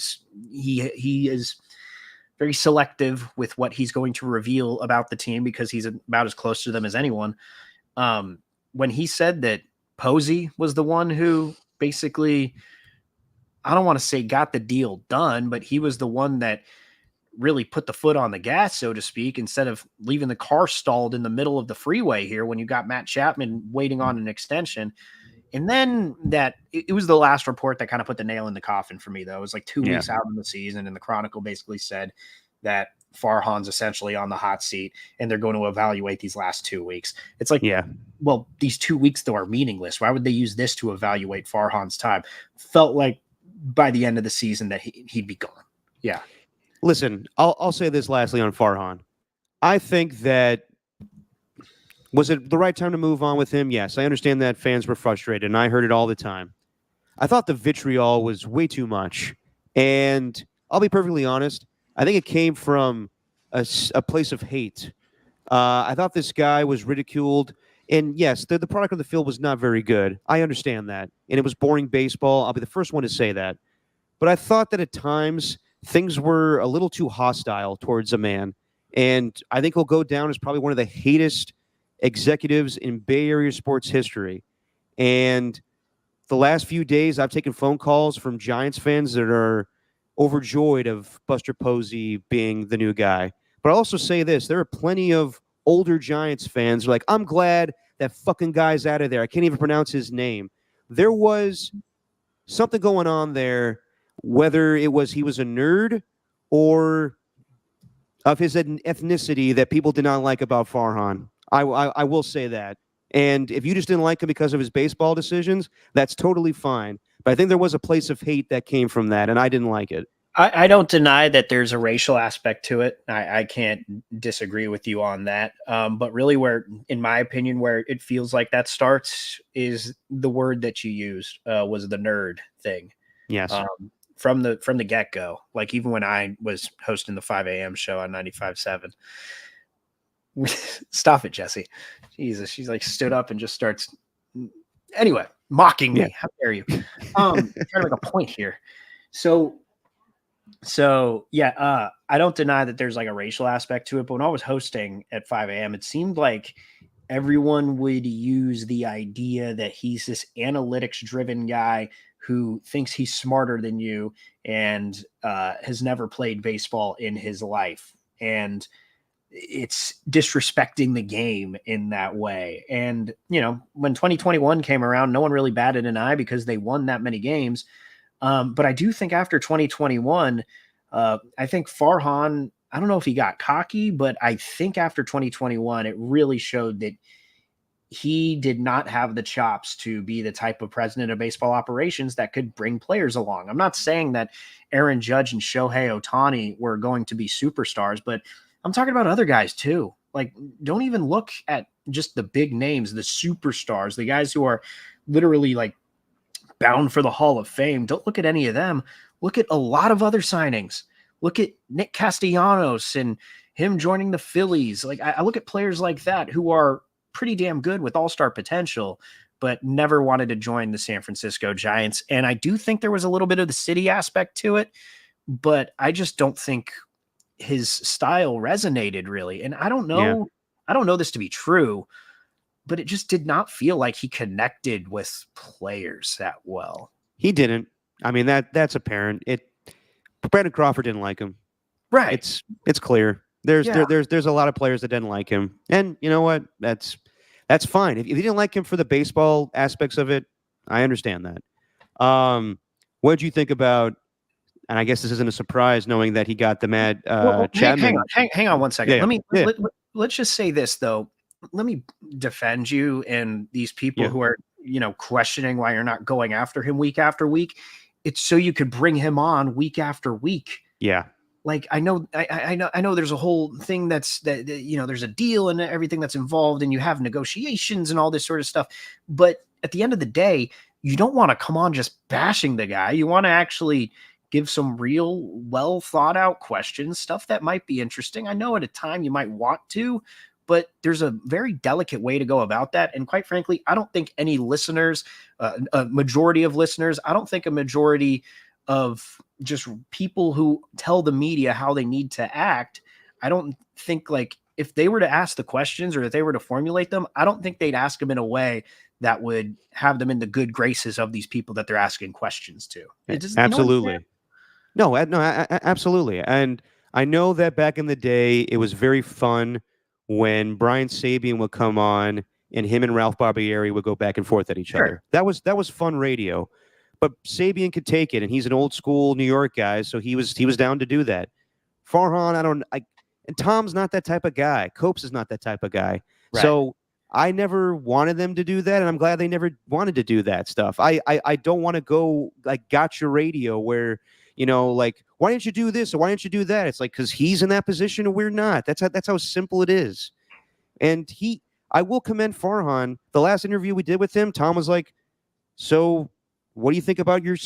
is very selective with what he's going to reveal about the team because he's about as close to them as anyone. When he said that Posey was the one who basically, I don't want to say got the deal done, but he was the one that really put the foot on the gas, so to speak, instead of leaving the car stalled in the middle of the freeway here when you got Matt Chapman waiting on an extension. And then it was the last report that kind of put the nail in the coffin for me, though. It was like 2 weeks out in the season, and the Chronicle basically said that Farhan's essentially on the hot seat, and they're going to evaluate these last 2 weeks. It's like, well, these 2 weeks, though, are meaningless. Why would they use this to evaluate Farhan's time? Felt like by the end of the season that he'd be gone. Yeah. Listen, I'll say this lastly on Farhan. I think that was it the right time to move on with him? Yes, I understand that fans were frustrated, and I heard it all the time. I thought the vitriol was way too much, and I'll be perfectly honest. I think it came from a place of hate. I thought this guy was ridiculed. And yes, the product on the field was not very good. I understand that. And it was boring baseball. I'll be the first one to say that. But I thought that at times things were a little too hostile towards a man. And I think he'll go down as probably one of the hatest executives in Bay Area sports history. And the last few days, I've taken phone calls from Giants fans that are overjoyed of Buster Posey being the new guy. But I'll also say this. There are plenty of older Giants fans who are like, I'm glad that fucking guy's out of there. I can't even pronounce his name. There was something going on there, whether it was he was a nerd or of his ethnicity that people did not like about Farhan. I will say that. And if you just didn't like him because of his baseball decisions, that's totally fine. But I think there was a place of hate that came from that, and I didn't like it. I don't deny that there's a racial aspect to it. I can't disagree with you on that. But really where, in my opinion, where it feels like that starts is the word that you used was the nerd thing. Yes. From the get-go. Like even when I was hosting the 5 a.m. show on 95.7. Stop it, Jesse. Jesus, she's like stood up and just starts anyway, mocking me. Yeah. How dare you? Trying to make a point here. So yeah, I don't deny that there's like a racial aspect to it, but when I was hosting at 5 a.m., it seemed like everyone would use the idea that he's this analytics driven guy who thinks he's smarter than you and has never played baseball in his life. And it's disrespecting the game in that way. And, you know, when 2021 came around, no one really batted an eye because they won that many games. But I do think after 2021, I think Farhan, I don't know if he got cocky, but I think after 2021, it really showed that he did not have the chops to be the type of president of baseball operations that could bring players along. I'm not saying that Aaron Judge and Shohei Ohtani were going to be superstars, but I'm talking about other guys too. Like, don't even look at just the big names, the superstars, the guys who are literally like bound for the Hall of Fame. Don't look at any of them. Look at a lot of other signings. Look at Nick Castellanos and him joining the Phillies. Like I look at players like that who are pretty damn good with all-star potential, but never wanted to join the San Francisco Giants. And I do think there was a little bit of the city aspect to it, but I just don't think his style resonated really. And I don't know this to be true, but it just did not feel like he connected with players that well. He didn't. I mean, that's apparent. Brandon Crawford didn't like him. Right. It's clear. There's a lot of players that didn't like him. And you know what? That's fine. If you didn't like him for the baseball aspects of it, I understand that. What did you think about, and I guess this isn't a surprise knowing that he got the mad Chapman. Hang on 1 second. Yeah. Let's just say this though. Let me defend you and these people who are, questioning why you're not going after him week after week. It's so you could bring him on week after week. Yeah. Like I know there's a whole thing there's a deal and everything that's involved and you have negotiations and all this sort of stuff. But at the end of the day, you don't want to come on just bashing the guy. You want to actually give some real, well thought out questions, stuff that might be interesting. I know at a time you might want to, but there's a very delicate way to go about that. And quite frankly, I don't think any listeners, a majority of listeners, I don't think a majority of just people who tell the media how they need to act, I don't think like if they were to ask the questions or if they were to formulate them, I don't think they'd ask them in a way that would have them in the good graces of these people that they're asking questions to. Absolutely. No, absolutely. And I know that back in the day, it was very fun when Brian Sabian would come on and him and Ralph Barbieri would go back and forth at each other. That was fun radio. But Sabian could take it, and he's an old school New York guy, so he was down to do that. Farhan, and Tom's not that type of guy. Copes is not that type of guy. Right. So I never wanted them to do that, and I'm glad they never wanted to do that stuff. I don't want to go like gotcha radio where, like, why didn't you do this or why didn't you do that? It's like, because he's in that position and we're not. That's how simple it is. And I will commend Farhan. The last interview we did with him, Tom was like, so what do you think about your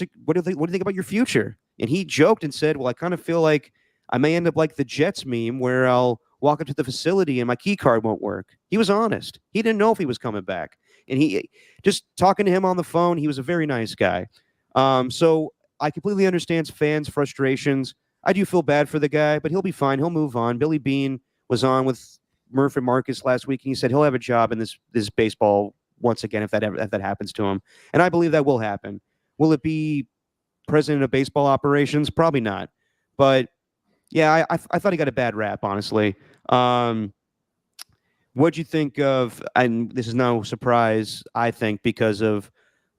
future? And he joked and said, well, I kind of feel like I may end up like the Jets meme where I'll walk up to the facility and my key card won't work. He was honest. He didn't know if he was coming back. And he just talking to him on the phone, he was a very nice guy. So I completely understand fans' frustrations. I do feel bad for the guy, but he'll be fine. He'll move on. Billy Beane was on with Murph and Marcus last week, and he said he'll have a job in this baseball once again if that happens to him. And I believe that will happen. Will it be president of baseball operations? Probably not. But yeah, I thought he got a bad rap, honestly. What'd you think of, and this is no surprise, I think, because of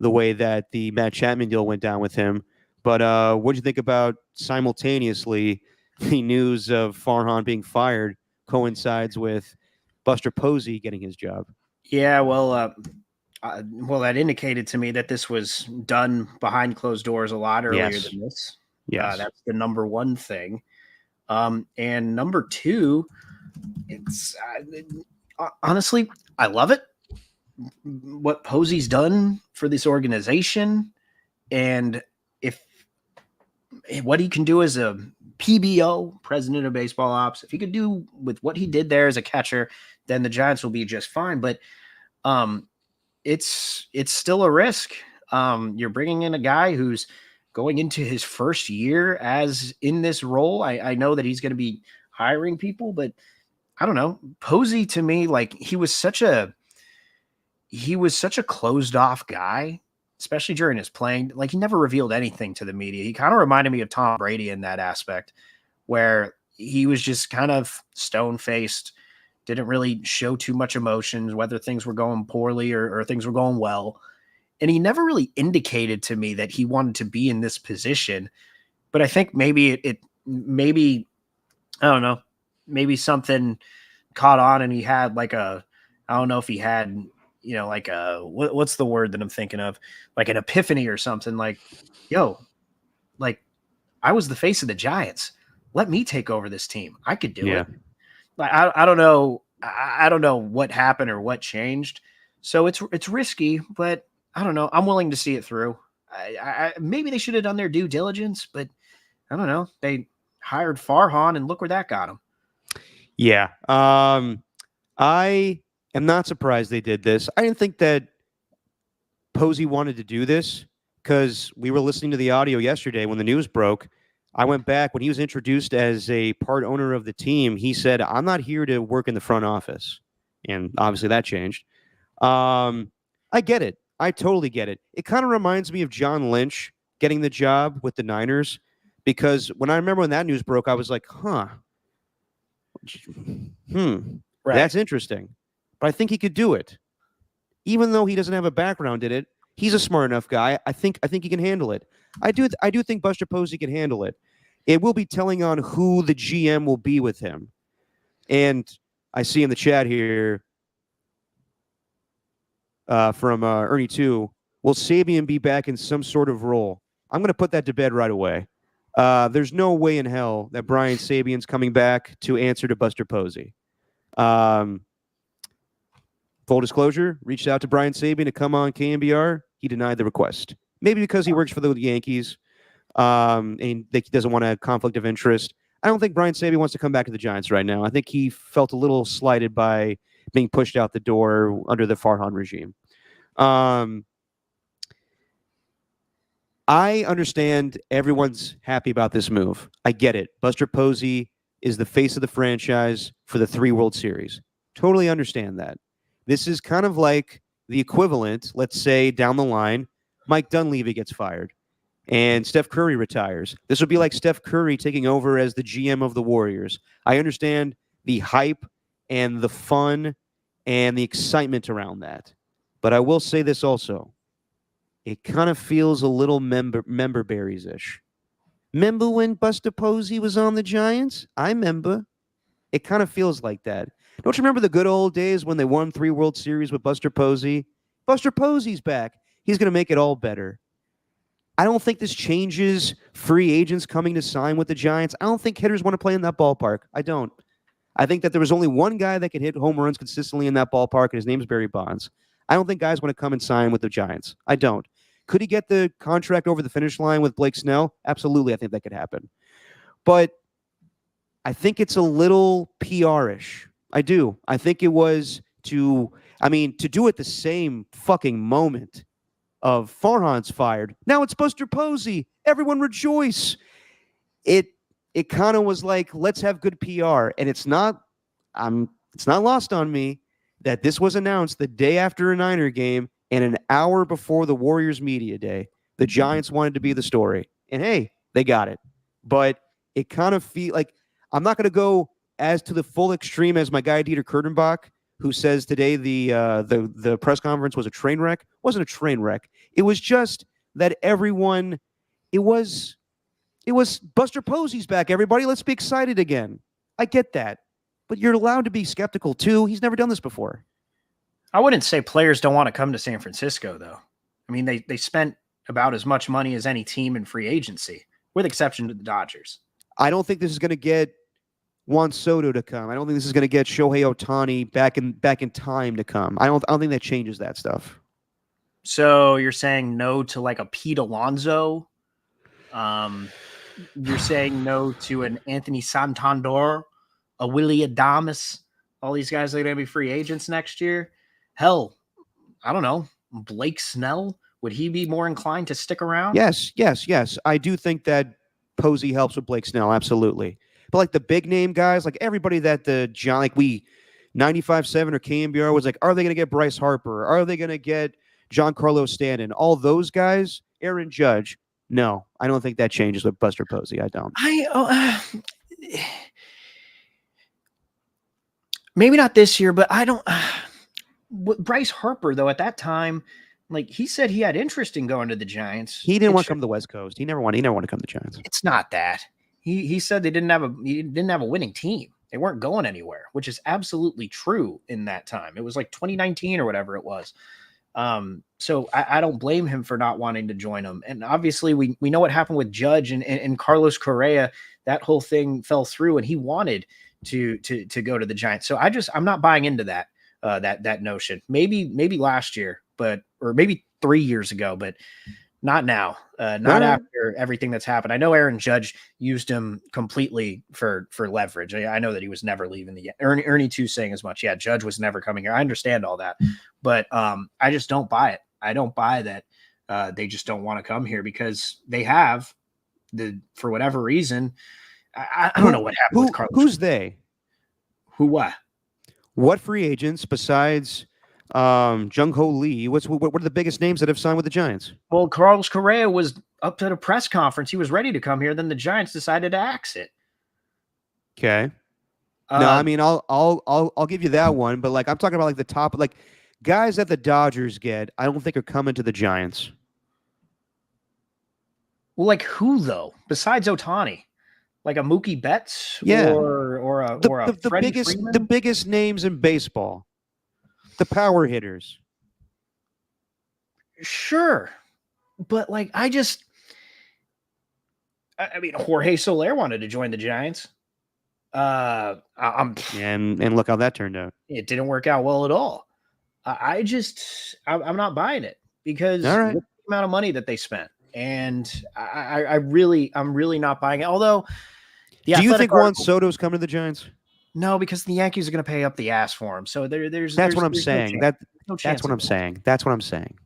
the way that the Matt Chapman deal went down with him, but what'd you think about simultaneously the news of Farhan being fired coincides with Buster Posey getting his job? Yeah, well, that indicated to me that this was done behind closed doors a lot earlier than this. Yes. That's the number one thing. And number two, it's honestly, I love it. What Posey's done for this organization, and what he can do as a PBO, president of baseball ops, if he could do with what he did there as a catcher, then the Giants will be just fine. But it's still a risk. You're bringing in a guy who's going into his first year as in this role. I know that he's going to be hiring people, but I don't know. Posey, to me, like he was such a closed off guy, especially during his playing. Like he never revealed anything to the media. He kind of reminded me of Tom Brady in that aspect, where he was just kind of stone faced, didn't really show too much emotions, whether things were going poorly or things were going well. And he never really indicated to me that he wanted to be in this position. But I think maybe maybe, I don't know, maybe something caught on and he had like I don't know if he had, like what's the word that I'm thinking of? Like an epiphany or something, like, yo, like I was the face of the Giants. Let me take over this team. I could do it. Like, I don't know. I don't know what happened or what changed. So it's risky, but I don't know. I'm willing to see it through. Maybe they should have done their due diligence, but I don't know. They hired Farhan and look where that got him. Yeah. I am not surprised they did this. I didn't think that Posey wanted to do this because we were listening to the audio yesterday when the news broke. I went back when he was introduced as a part owner of the team. He said, I'm not here to work in the front office. And obviously that changed. I get it. I totally get it. It kind of reminds me of John Lynch getting the job with the Niners, because when I remember when that news broke, I was like, that's interesting. But I think he could do it. Even though he doesn't have a background in it, he's a smart enough guy. I think he can handle it. I do think Buster Posey can handle it. It will be telling on who the GM will be with him. And I see in the chat here from Ernie 2, will Sabian be back in some sort of role? I'm going to put that to bed right away. There's no way in hell that Brian Sabian's coming back to answer to Buster Posey. Full disclosure, reached out to Brian Sabian to come on KNBR. He denied the request. Maybe because he works for the Yankees and he doesn't want a conflict of interest. I don't think Brian Sabian wants to come back to the Giants right now. I think he felt a little slighted by being pushed out the door under the Farhan regime. I understand everyone's happy about this move. I get it. Buster Posey is the face of the franchise for the 3 World Series. Totally understand that. This is kind of like the equivalent, let's say, down the line, Mike Dunleavy gets fired and Steph Curry retires. This would be like Steph Curry taking over as the GM of the Warriors. I understand the hype and the fun and the excitement around that. But I will say this also. It kind of feels a little member berries-ish. Remember when Buster Posey was on the Giants? I remember. It kind of feels like that. Don't you remember the good old days when they won 3 World Series with Buster Posey? Buster Posey's back. He's going to make it all better. I don't think this changes free agents coming to sign with the Giants. I don't think hitters want to play in that ballpark. I don't. I think that there was only one guy that could hit home runs consistently in that ballpark, and his name is Barry Bonds. I don't think guys want to come and sign with the Giants. I don't. Could he get the contract over the finish line with Blake Snell? Absolutely, I think that could happen. But I think it's a little PR-ish. I do. I think it was to do it the same fucking moment of Farhan's fired. Now it's Buster Posey. Everyone rejoice. It kind of was like, let's have good PR. And it's not lost on me that this was announced the day after a Niner game and an hour before the Warriors media day. The Giants wanted to be the story. And hey, they got it. But it kind of feels like, I'm not going to go as to the full extreme as my guy Dieter Kurtenbach, who says today the press conference was a train wreck. It wasn't a train wreck. It was just that everyone, it was Buster Posey's back, everybody. Let's be excited again. I get that. But you're allowed to be skeptical too. He's never done this before. I wouldn't say players don't want to come to San Francisco, though. I mean, they spent about as much money as any team in free agency, with exception to the Dodgers. I don't think this is going to get Juan Soto to come. I don't think this is going to get Shohei Ohtani back in time to come. I don't think that changes that stuff. So you're saying no to like a Pete Alonso? You're saying no to an Anthony Santander, a Willie Adames? All these guys are going to be free agents next year? Hell, I don't know. Blake Snell? Would he be more inclined to stick around? Yes. I do think that Posey helps with Blake Snell, absolutely. But like the big name guys, like everybody that 95.7 or KMBR was like, are they going to get Bryce Harper? Are they going to get Giancarlo Stanton? All those guys, Aaron Judge. No, I don't think that changes with Buster Posey. I don't. Maybe not this year, but I don't. Bryce Harper, though, at that time, like he said he had interest in going to the Giants. He didn't want to come to the West Coast. He never wanted to come to the Giants. It's not that. He said they didn't have a winning team. They weren't going anywhere, which is absolutely true in that time. It was like 2019 or whatever it was. So I don't blame him for not wanting to join them. And obviously we know what happened with Judge and Carlos Correa. That whole thing fell through and he wanted to go to the Giants. So I'm not buying into that, that notion. Maybe last year, or maybe 3 years ago, but not now. Not after everything that's happened. I know Aaron Judge used him completely for leverage. I know that he was never leaving the Ernie too saying as much. Yeah, Judge was never coming here. I understand all that, but I just don't buy it. I don't buy that they just don't want to come here because they have for whatever reason. I don't know what happened with Carlos. Who's they? Who what? What free agents besides Jung Ho Lee? What are the biggest names that have signed with the Giants? Well, Carlos Correa was up at a press conference. He was ready to come here. Then the Giants decided to axe it. Okay. No, I mean I'll give you that one, but like I'm talking about like the top like guys that the Dodgers get. I don't think are coming to the Giants. Well, like who though? Besides Ohtani, like a Mookie Betts, yeah, or a Freddie Freeman? The biggest names in baseball. The power hitters. Sure. But like, I mean, Jorge Soler wanted to join the Giants. And look how that turned out. It didn't work out well at all. I'm not buying it because all right. Look at the amount of money that they spent. And I'm really not buying it. Although, do you think Juan Soto's coming to the Giants? No, because the Yankees are going to pay up the ass for him. So that's what I'm saying. That's what I'm saying. That's what I'm saying.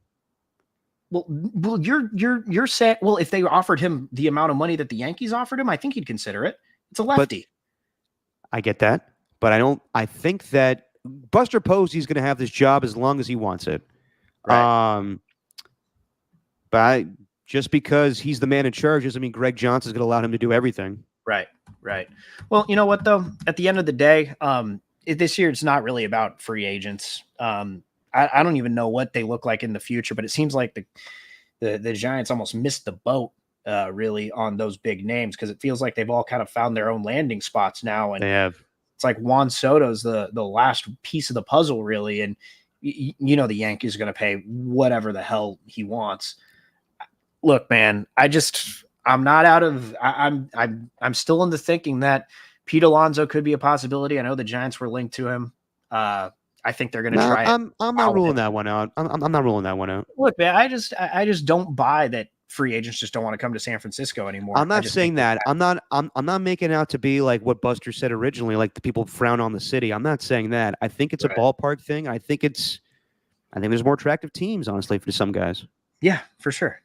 Well, you're saying, well, if they offered him the amount of money that the Yankees offered him, I think he'd consider it. It's a lefty. But I get that, but I think that Buster Posey's going to have this job as long as he wants it. Right. Just because he's the man in charge doesn't mean Greg Johnson's going to allow him to do everything. Right. Well, you know what though? At the end of the day, this year it's not really about free agents. I don't even know what they look like in the future, but it seems like the Giants almost missed the boat really on those big names because it feels like they've all kind of found their own landing spots now. And they have. It's like Juan Soto's the last piece of the puzzle, really. And you know the Yankees are going to pay whatever the hell he wants. Look, man, I'm not out of. I'm still in the thinking that Pete Alonso could be a possibility. I know the Giants were linked to him. I think they're going to try. I'm not ruling that one out. I'm not ruling that one out. Look, man, I just don't buy that free agents just don't want to come to San Francisco anymore. I'm not saying that. I'm not making it out to be like what Buster said originally, like the people frown on the city. I'm not saying that. I think it's a ballpark thing. I think there's more attractive teams, honestly, for some guys. Yeah, for sure.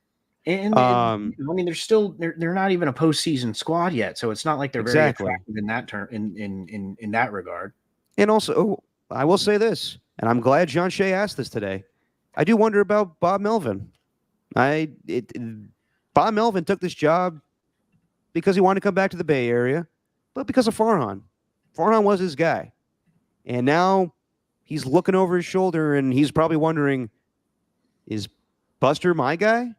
And I mean, they're not even a postseason squad yet, so it's not like they're very attractive in that term in that regard. And also, I will say this, and I'm glad John Shea asked this today. I do wonder about Bob Melvin. Bob Melvin took this job because he wanted to come back to the Bay Area, but because of Farhan. Farhan was his guy. And now he's looking over his shoulder and he's probably wondering, is Buster my guy?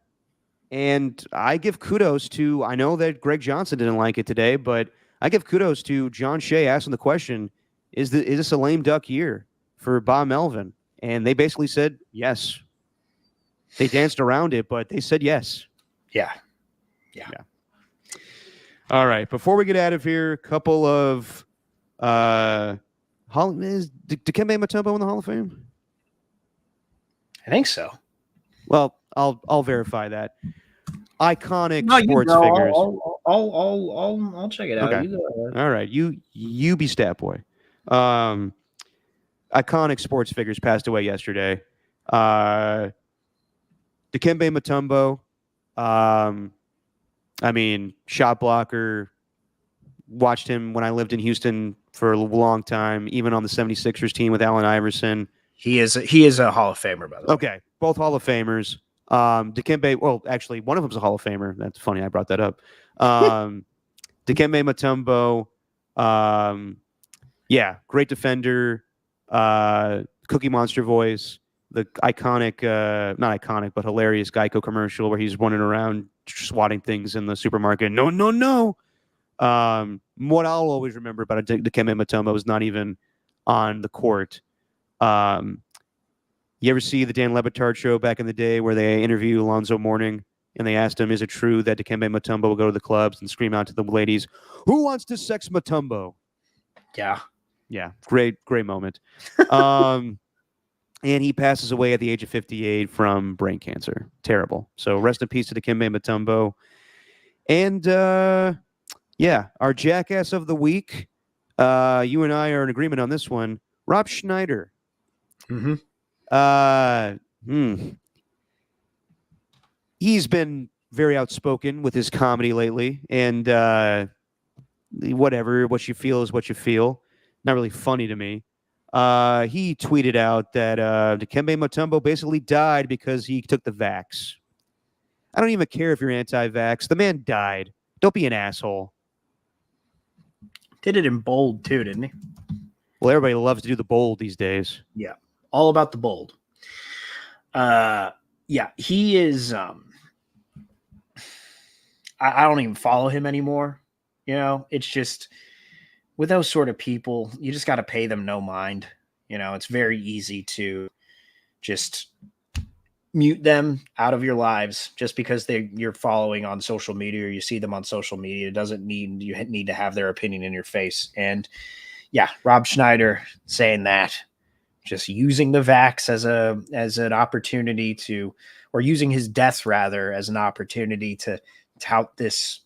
And I give kudos to, I know that Greg Johnson didn't like it today, but I give kudos to John Shea asking the question, is this a lame duck year for Bob Melvin? And they basically said yes. They danced around it, but they said yes. Yeah. All right. Before we get out of here, a couple of is Dikembe Mutombo in the Hall of Fame? I think so. Well, I'll verify that. Iconic sports figures. I'll check it out. Okay. All right. You be stat boy. Iconic sports figures passed away yesterday. Dikembe Mutombo, I mean, shot blocker. Watched him when I lived in Houston for a long time, even on the 76ers team with Allen Iverson. He is a Hall of Famer, by the way. Okay, both Hall of Famers. Dikembe, well, actually, one of them's a Hall of Famer. That's funny. I brought that up. Dikembe Mutombo, great defender, Cookie Monster voice. The iconic, not iconic, but hilarious Geico commercial where he's running around swatting things in the supermarket. No. What I'll always remember about Dikembe Mutombo is not even on the court. You ever see the Dan Lebitard show back in the day where they interview Alonzo Mourning and they asked him, is it true that Dikembe Mutombo will go to the clubs and scream out to the ladies, who wants to sex Mutombo? Yeah. Great moment. And he passes away at the age of 58 from brain cancer. Terrible. So rest in peace to Dikembe Mutombo. And our jackass of the week. You and I are in agreement on this one. Rob Schneider. Mm-hmm. He's been very outspoken with his comedy lately. And whatever, what you feel is what you feel. Not really funny to me. He tweeted out that Dikembe Mutombo basically died because he took the vax. I don't even care if you're anti-vax. The man died. Don't be an asshole. Did it in bold too, didn't he? Well, everybody loves to do the bold these days. Yeah, all about the bold. He is. I don't even follow him anymore. You know, it's just with those sort of people, you just got to pay them no mind. You know, it's very easy to just mute them out of your lives just because you're following on social media or you see them on social media. It doesn't mean you need to have their opinion in your face. And yeah, Rob Schneider saying that, just using the vax as an opportunity to, or using his death rather as an opportunity to tout this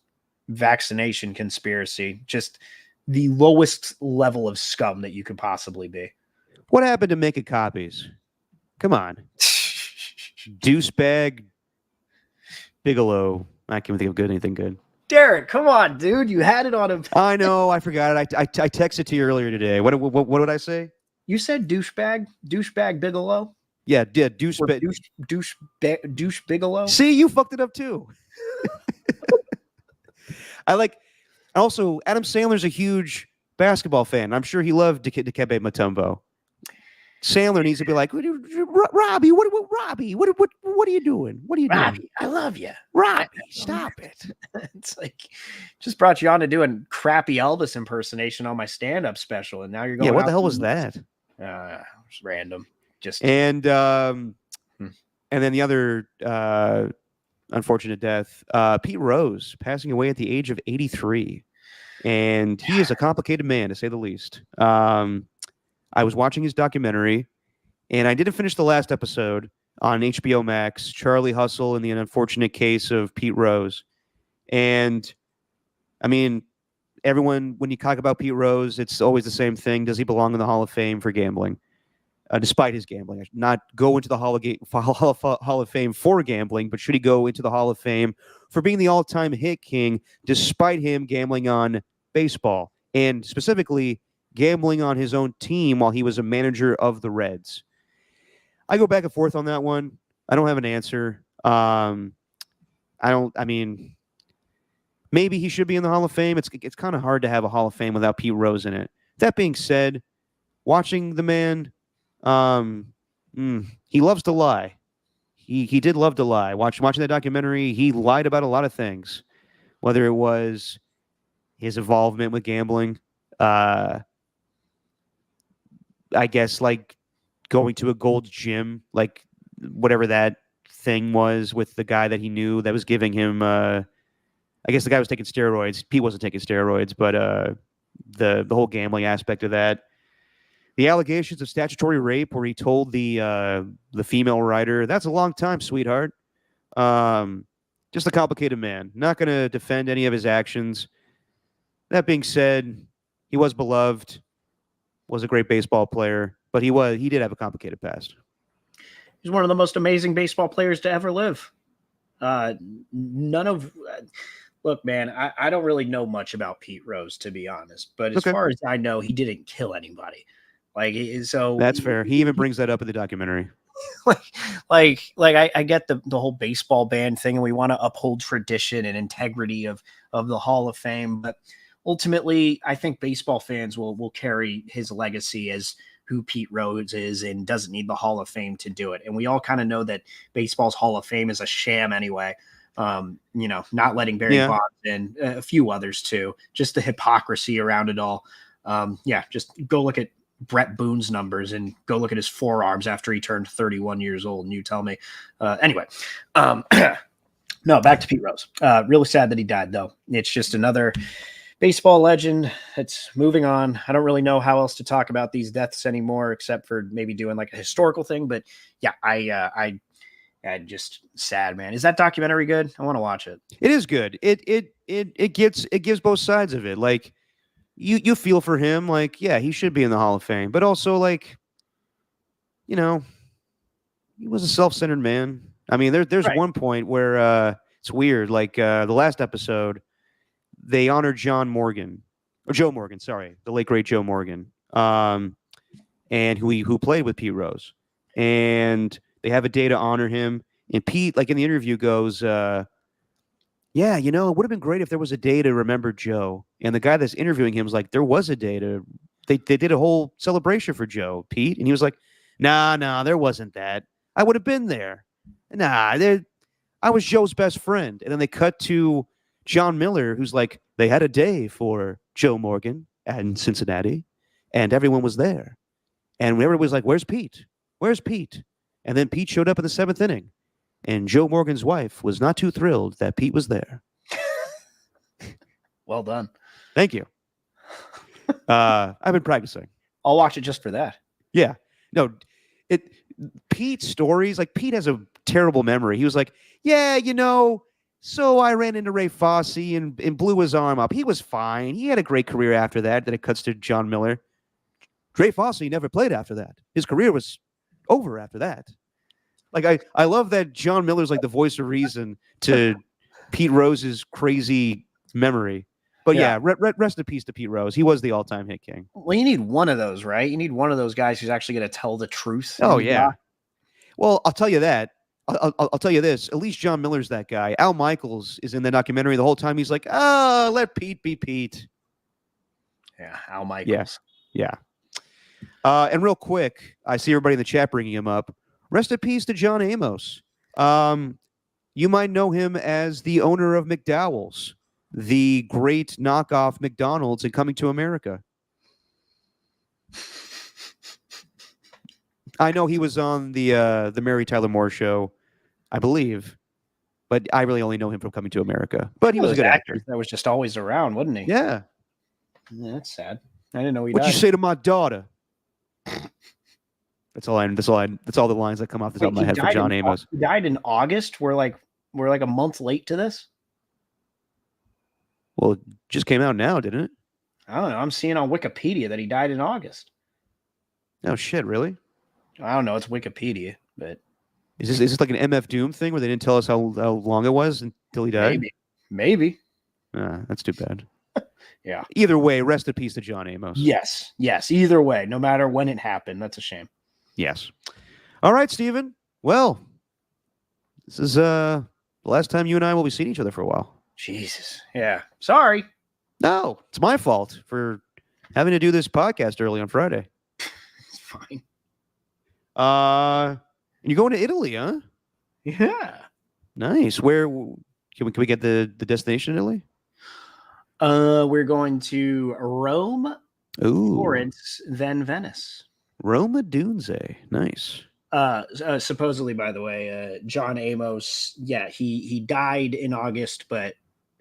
vaccination conspiracy, just the lowest level of scum that you could possibly be. What happened to making copies? Come on. Douchebag Bigelow. I can't think of anything good. Derek, come on, dude. You had it on him. I know. I forgot it. I texted to you earlier today. What did I say? You said douchebag Bigelow? Yeah, douchebag. Douche Bigelow? See, you fucked it up too. Also, Adam Sandler's a huge basketball fan. I'm sure he loved Dikembe Mutombo. Sandler needs to be like, Robbie, what are you doing? What are you doing? Robbie, I love you. Robbie, stop it. It's like, just brought you on to doing crappy Elvis impersonation on my stand-up special, and now you're going. Yeah, what the hell was that? Just random. And then the other unfortunate death, Pete Rose passing away at the age of 83, and he is a complicated man to say the least. I was watching his documentary, and I didn't finish the last episode on HBO Max, Charlie Hustle and the Unfortunate Case of Pete Rose. And, I mean, everyone, when you talk about Pete Rose, it's always the same thing. Does he belong in the Hall of Fame for gambling? Despite his gambling. Not go into the Hall of Fame for gambling, but should he go into the Hall of Fame for being the all-time hit king despite him gambling on baseball and specifically gambling on his own team while he was a manager of the Reds? I go back and forth on that one. I don't have an answer. Maybe he should be in the Hall of Fame. It's kind of hard to have a Hall of Fame without Pete Rose in it. That being said, watching the man, he loves to lie. He did love to lie. Watching that documentary, he lied about a lot of things, whether it was his involvement with gambling, I guess like going to a Gold's Gym, like whatever that thing was with the guy that he knew that was giving him. I guess the guy was taking steroids. Pete wasn't taking steroids, but the whole gambling aspect of that. The allegations of statutory rape, where he told the female writer, "That's a long time, sweetheart." Just a complicated man. Not going to defend any of his actions. That being said, he was beloved, was a great baseball player, but he did have a complicated past. He's one of the most amazing baseball players to ever live. Look, man, I don't really know much about Pete Rose, to be honest, but as far as I know, he didn't kill anybody. So that's fair. He even brings that up in the documentary. I get the whole baseball ban thing, and we want to uphold tradition and integrity of the Hall of Fame, but ultimately, I think baseball fans will carry his legacy as who Pete Rose is and doesn't need the Hall of Fame to do it. And we all kind of know that baseball's Hall of Fame is a sham anyway. Not letting Barry Bonds in, a few others too, just the hypocrisy around it all. Just go look at Brett Boone's numbers and go look at his forearms after he turned 31 years old. And you tell me, no, back to Pete Rose. Really sad that he died though. It's just another baseball legend. It's moving on. I don't really know how else to talk about these deaths anymore, except for maybe doing like a historical thing. But yeah, I just sad, man. Is that documentary good? I want to watch it. It is good. It gives both sides of it. Like you feel for him. Like, yeah, he should be in the Hall of Fame, but also like, he was a self-centered man. I mean, there's one point where it's weird. Like the last episode, they honored Joe Morgan, the late great Joe Morgan, and who played with Pete Rose, and they have a day to honor him. And Pete, like in the interview, goes, it would have been great if there was a day to remember Joe. And the guy that's interviewing him was like, there was a day they did a whole celebration for Joe, Pete. And he was like, nah, there wasn't that. I would have been there. I was Joe's best friend. And then they cut to John Miller, who's like, they had a day for Joe Morgan in Cincinnati, and everyone was there. And everybody was like, where's Pete? Where's Pete? And then Pete showed up in the 7th inning, and Joe Morgan's wife was not too thrilled that Pete was there. Well done. Thank you. I've been practicing. I'll watch it just for that. Yeah. No, Pete's stories, like Pete has a terrible memory. He was like, so I ran into Ray Fosse and blew his arm up. He was fine. He had a great career after that. Then it cuts to John Miller. Ray Fosse never played after that. His career was over after that. Like I love that John Miller's like the voice of reason to Pete Rose's crazy memory. But rest in peace to Pete Rose. He was the all-time hit king. Well, you need one of those, right? You need one of those guys who's actually going to tell the truth. Oh yeah. Well, I'll tell you that. I'll tell you this. At least John Miller's that guy. Al Michaels is in the documentary the whole time. He's like, let Pete be Pete. Yeah, Al Michaels. Yeah. And real quick, I see everybody in the chat bringing him up. Rest in peace to John Amos. You might know him as the owner of McDowell's, the great knockoff McDonald's in Coming to America. I know he was on the Mary Tyler Moore show, I believe, but I really only know him from Coming to America. But he was a good actor. That was just always around, wasn't he? Yeah. That's sad. I didn't know he died. What'd you say to my daughter? That's all the lines that come off the top of my he head for died John in Amos. He died in August. We're like a month late to this. Well, it just came out now, didn't it? I don't know. I'm seeing on Wikipedia that he died in August. Oh shit, really? I don't know. It's Wikipedia, but Is this like an MF Doom thing where they didn't tell us how long it was until he died? maybe. That's too bad. Yeah. Either way, rest in peace to John Amos. Yes. Either way, no matter when it happened, that's a shame. Yes. All right, Steven. Well, this is the last time you and I will be seeing each other for a while. Jesus. Yeah. Sorry. No, it's my fault for having to do this podcast early on Friday. It's fine. You're going to Italy, huh? Yeah. Nice. Where can we get the destination in Italy? We're going to Rome, Florence, then Venice. Roma Dunze. Nice. Supposedly, by the way, John Amos, he died in August, but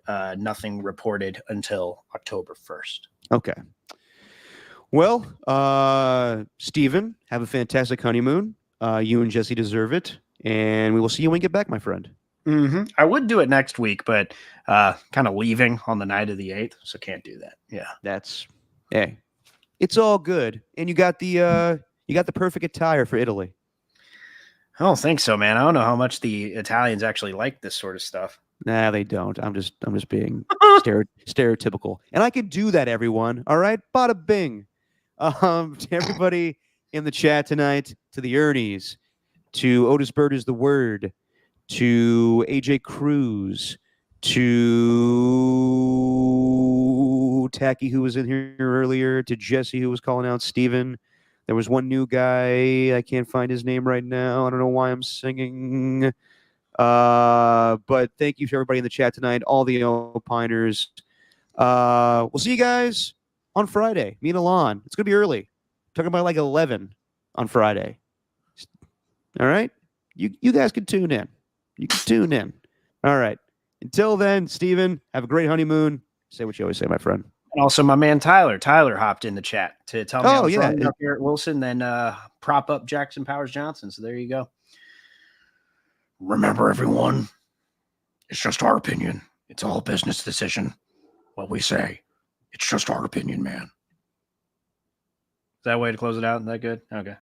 nothing reported until October 1st. Okay. Well, Steven, have a fantastic honeymoon. You and Jesse deserve it. And we will see you when you get back, my friend. Mm-hmm. I would do it next week, but kind of leaving on the night of the 8th, so can't do that. Yeah. Hey, it's all good. And you got the perfect attire for Italy. I don't think so, man. I don't know how much the Italians actually like this sort of stuff. Nah, they don't. I'm just being stereotypical. And I can do that, everyone. All right? Bada bing. To everybody in the chat tonight, to the Ernies, to Otis Bird is the word, to AJ Cruz, to Tacky, who was in here earlier, to Jesse, who was calling out Steven. There was one new guy. I can't find his name right now. I don't know why I'm singing. But thank you to everybody in the chat tonight, all the opiners. We'll see you guys on Friday. Me and Alon. It's going to be early. Talking about like 11 on Friday. All right? You guys can tune in. You can tune in. All right. Until then, Steven, have a great honeymoon. Say what you always say, my friend. And also my man Tyler. Tyler hopped in the chat to tell me I was up here at Wilson, then prop up Jackson Powers Johnson. So there you go. Remember, everyone, it's just our opinion. It's all a business decision. What we say, it's just our opinion, man. Is that a way to close it out? Is that good? Okay.